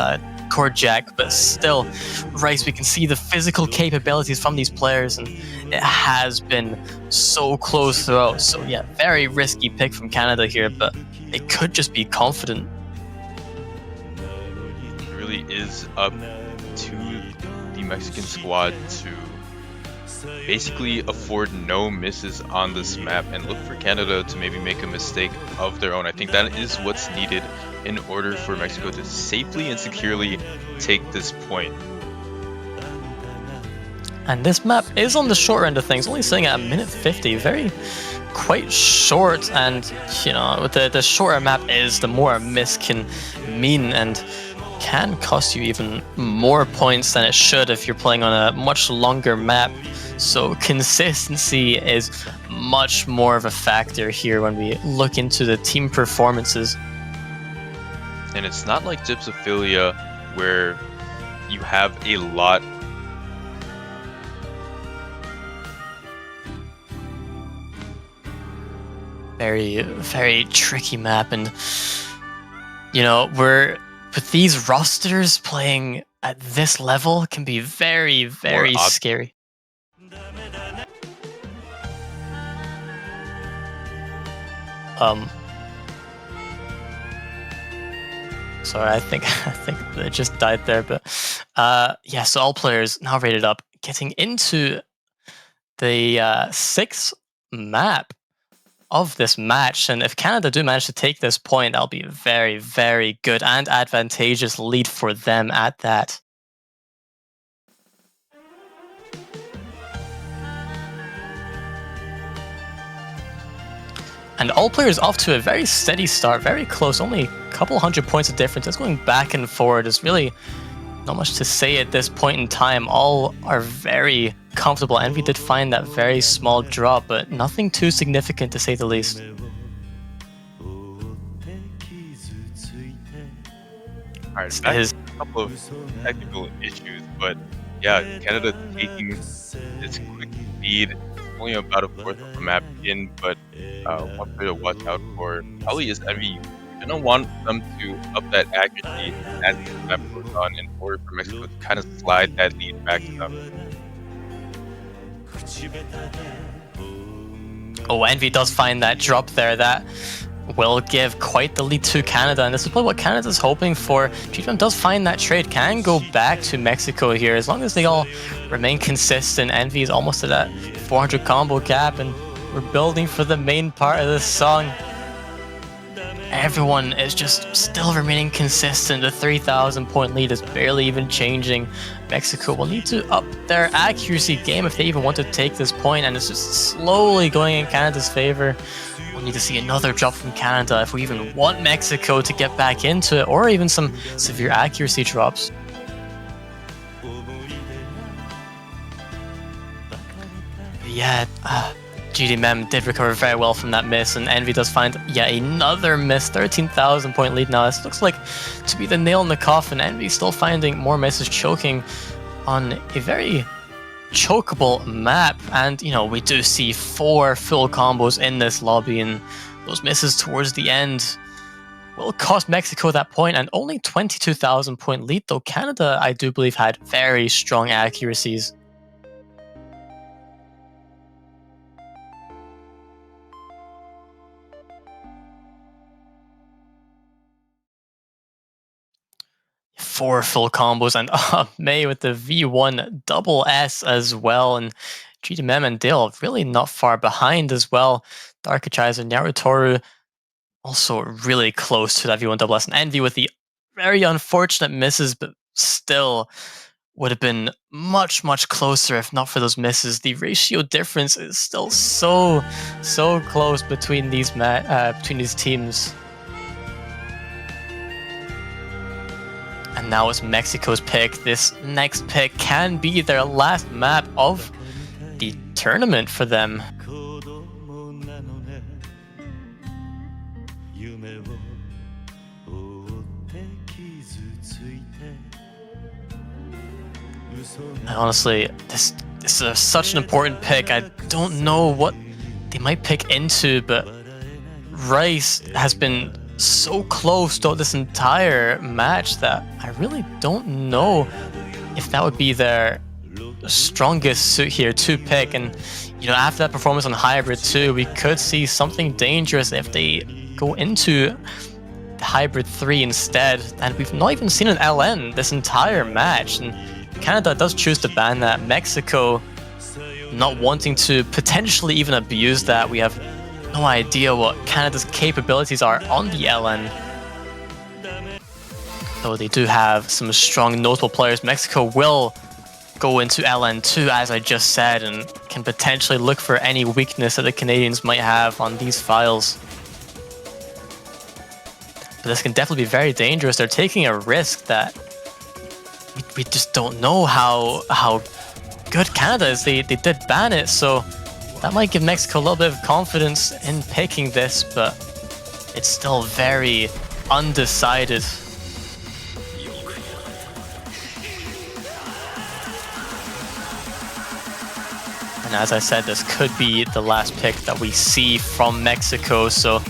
Cord Jack, but still, Rice, we can see the physical capabilities from these players, and it has been so close throughout. So yeah, very risky pick from Canada here, but it could just be confident. It really is up to the Mexican squad to basically afford no misses on this map and look for Canada to maybe make a mistake of their own. I think that is what's needed in order for Mexico to safely and securely take this point. And this map is on the short end of things, only sitting at 1:50, quite short. And you know, the shorter map is, the more a miss can mean, and can cost you even more points than it should if you're playing on a much longer map. So consistency is much more of a factor here when we look into the team performances. And it's not like Gypsophilia where you have a lot very tricky map, and you know, with these rosters playing at this level can be very scary. Sorry, I think it just died there, but yeah, so all players now rated up, getting into the 6th map of this match. And if Canada do manage to take this point, that'll be a very good and advantageous lead for them at that. And all players off to a very steady start, very close, only a couple hundred points of difference. It's going back and forward. There's really not much to say at this point in time. All are very comfortable, and we did find that very small drop, but nothing too significant to say the least. Alright, that is a couple of technical issues, but yeah, Canada taking this quick lead. Only about a fourth of the map in, but one thing to watch out for probably is Envy. You don't want them to up that accuracy as the map goes on in order for Mexico to kind of slide that lead back to them. Oh, Envy does find that drop there. That will give quite the lead to Canada, and this is probably what Canada's hoping for. GDM does find that trade, can go back to Mexico here, as long as they all remain consistent. Envy is almost at that 400 combo cap, and we're building for the main part of this song. Everyone is just still remaining consistent. The 3,000 point lead is barely even changing. Mexico will need to up their accuracy game if they even want to take this point, and it's just slowly going in Canada's favor. We'll need to see another drop from Canada if we even want Mexico to get back into it, or even some severe accuracy drops. Yeah, GDM did recover very well from that miss, and Envy does find yet another miss. 13,000 point lead now. This looks like to be the nail in the coffin. Envy still finding more misses, choking on a very chokeable map, and you know, we do see 4 full combos in this lobby, and those misses towards the end will cost Mexico that point, and only 22,000 point lead, though Canada, I do believe, had very strong accuracies. Four full combos, and May with the V1 double S as well, and GDM and Dale really not far behind as well. Darkachizer, Narutoru also really close to that V1 double S, and Envy with the very unfortunate misses, but still would have been much closer if not for those misses. The ratio difference is still so close between these teams. And now it's Mexico's pick. This next pick can be their last map of the tournament for them. And honestly, this is such an important pick. I don't know what they might pick into, but Rice has been so close to this entire match that I really don't know if that would be their strongest suit here to pick. And you know, after that performance on Hybrid 2, we could see something dangerous if they go into the Hybrid 3 instead. And we've not even seen an LN this entire match, and Canada does choose to ban that. Mexico not wanting to potentially even abuse that. We have no idea what Canada's capabilities are on the LN. Though they do have some strong notable players, Mexico will go into LN2, as I just said, and can potentially look for any weakness that the Canadians might have on these files. But this can definitely be very dangerous. They're taking a risk that we just don't know how good Canada is. They did ban it, so that might give Mexico a little bit of confidence in picking this, but it's still very undecided. And as I said, this could be the last pick that we see from Mexico, so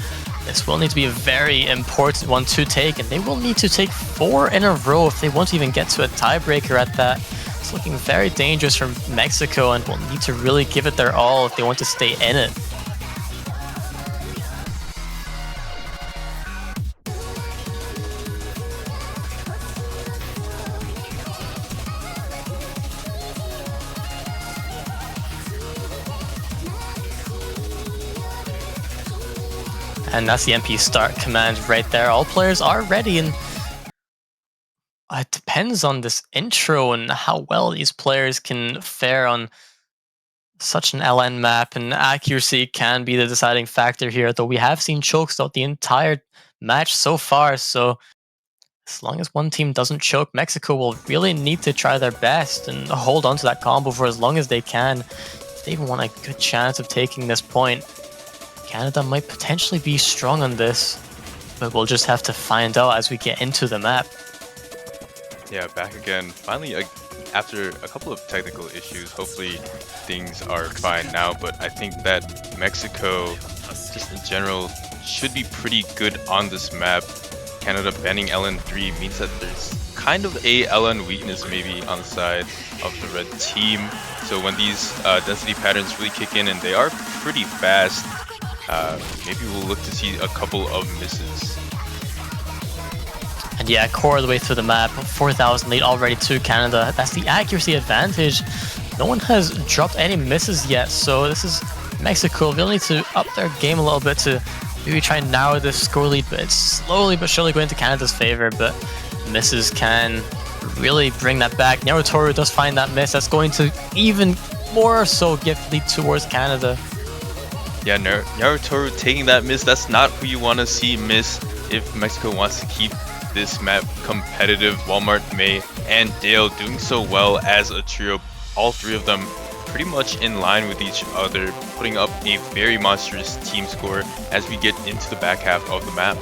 this will need to be a very important one to take, and they will need to take 4 in a row if they want to even get to a tiebreaker at that. It's looking very dangerous from Mexico, and will need to really give it their all if they want to stay in it. And that's the MP start command right there. All players are ready, and it depends on this intro and how well these players can fare on such an LN map, and accuracy can be the deciding factor here, though we have seen chokes throughout the entire match so far, so as long as one team doesn't choke, Mexico will really need to try their best and hold on to that combo for as long as they can if they even want a good chance of taking this point. Canada might potentially be strong on this, but we'll just have to find out as we get into the map. Yeah, back again. Finally, after a couple of technical issues, hopefully things are fine now, but I think that Mexico, just in general, should be pretty good on this map. Canada banning LN3 means that there's kind of a LN weakness maybe on the side of the red team. So when these density patterns really kick in, and they are pretty fast, maybe we'll look to see a couple of misses. And yeah, core of the way through the map, 4,000 lead already to Canada. That's the accuracy advantage. No one has dropped any misses yet, so this is Mexico. They'll need to up their game a little bit to maybe try and narrow this score lead, but it's slowly but surely going to Canada's favor, but misses can really bring that back. Narutoru does find that miss. That's going to even more so give lead towards Canada. Yeah, Narutoru taking that miss, that's not who you want to see miss if Mexico wants to keep this map competitive. Walmart, May, and Dale doing so well as a trio. All three of them pretty much in line with each other, putting up a very monstrous team score as we get into the back half of the map.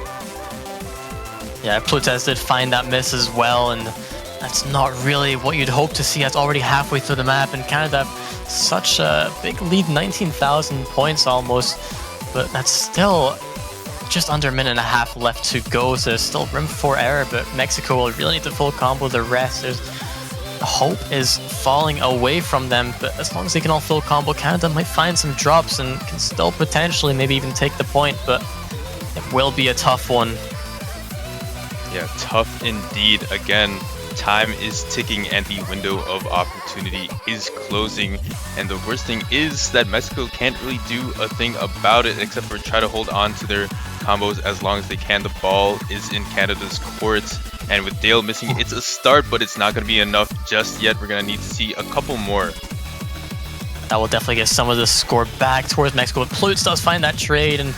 Yeah, Plutes did find that miss as well, and that's not really what you'd hope to see. That's already halfway through the map, and Canada have such a big lead, 19,000 points almost, but that's still just under a minute and a half left to go, so there's still room for error, but Mexico will really need to full combo the rest. The hope is falling away from them, but as long as they can all full combo, Canada might find some drops and can still potentially maybe even take the point, but it will be a tough one. Yeah, tough indeed. Again, time is ticking and the window of opportunity is closing, and the worst thing is that Mexico can't really do a thing about it except for try to hold on to their combos as long as they can. The ball is in Canada's court, and with Dale missing, it's a start, but it's not going to be enough just yet. We're going to need to see a couple more. That will definitely get some of the score back towards Mexico, but Plutes does find that trade, and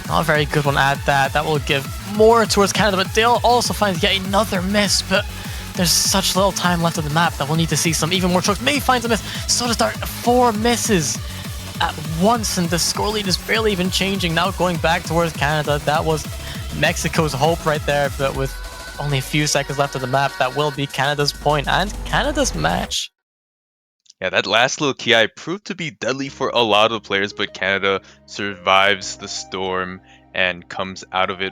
not a very good one at that. That will give more towards Canada, but Dale also finds yet another miss, but there's such little time left on the map that we'll need to see some even more strokes. May finds a miss, so to start 4 misses at once, and the score lead is barely even changing. Now going back towards Canada. That was Mexico's hope right there, but with only a few seconds left of the map, that will be Canada's point and Canada's match. Yeah, that last little Ki proved to be deadly for a lot of players, but Canada survives the storm and comes out of it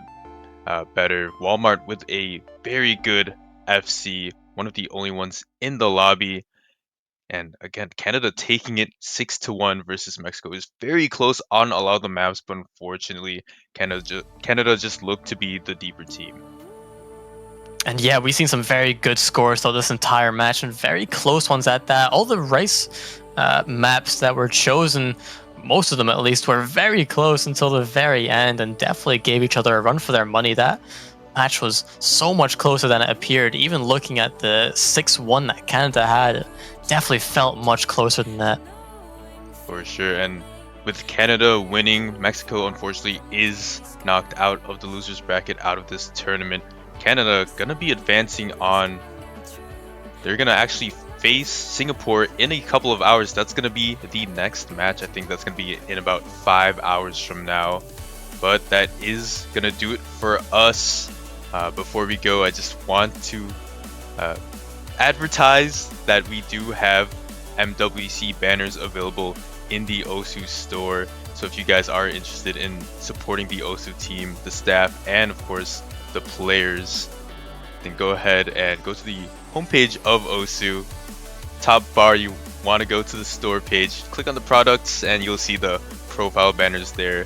better. Walmart with a very good FC, one of the only ones in the lobby. And again, Canada taking it 6-1 versus Mexico is very close on a lot of the maps, but unfortunately, Canada just looked to be the deeper team. And yeah, we've seen some very good scores throughout this entire match, and very close ones at that. All the Rice maps that were chosen, most of them at least, were very close until the very end, and definitely gave each other a run for their money. That match was so much closer than it appeared. Even looking at the 6-1 that Canada had, it definitely felt much closer than that. For sure, and with Canada winning, Mexico unfortunately is knocked out of the losers bracket, out of this tournament. Canada gonna be advancing on. They're gonna actually face Singapore in a couple of hours. That's gonna be the next match. I think that's gonna be in about 5 hours from now. But that is gonna do it for us. Before we go, I just want to advertise that we do have MWC banners available in the OSU store. So if you guys are interested in supporting the OSU team, the staff, and of course the players, then go ahead and go to the homepage of OSU. Top bar, you want to go to the store page, click on the products, and you'll see the profile banners there.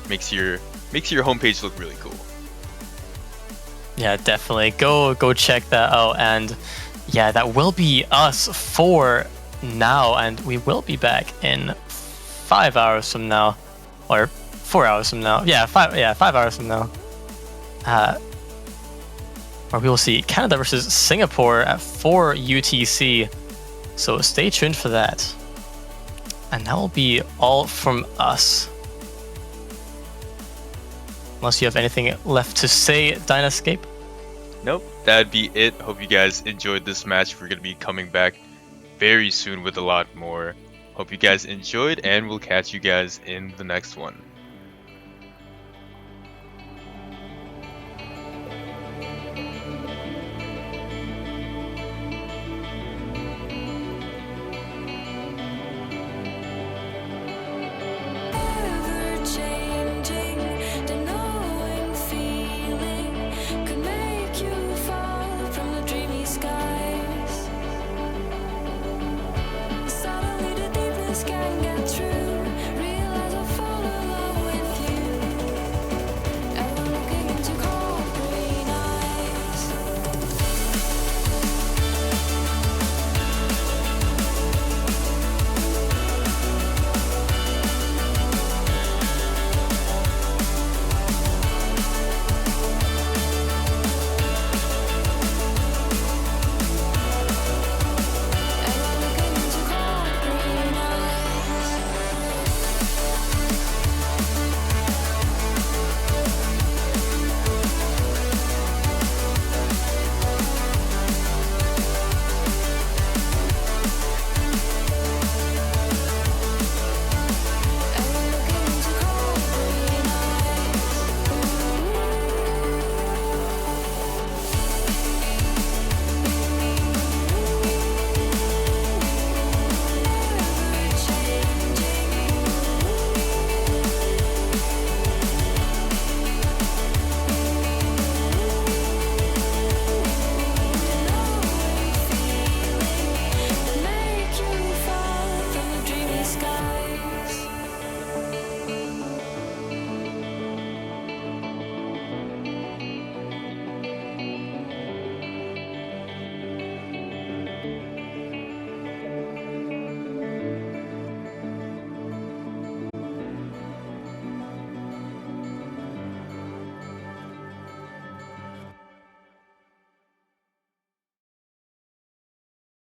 Makes your homepage look really cool. Yeah, definitely go check that out. And yeah, that will be us for now, and we will be back in 5 hours from now, or 4 hours from now. Yeah, 5 hours from now. Where we will see Canada versus Singapore at 4 UTC. So stay tuned for that. And that will be all from us. Unless you have anything left to say, Dynascape? Nope, that'd be it. Hope you guys enjoyed this match. We're going to be coming back very soon with a lot more. Hope you guys enjoyed, and we'll catch you guys in the next one.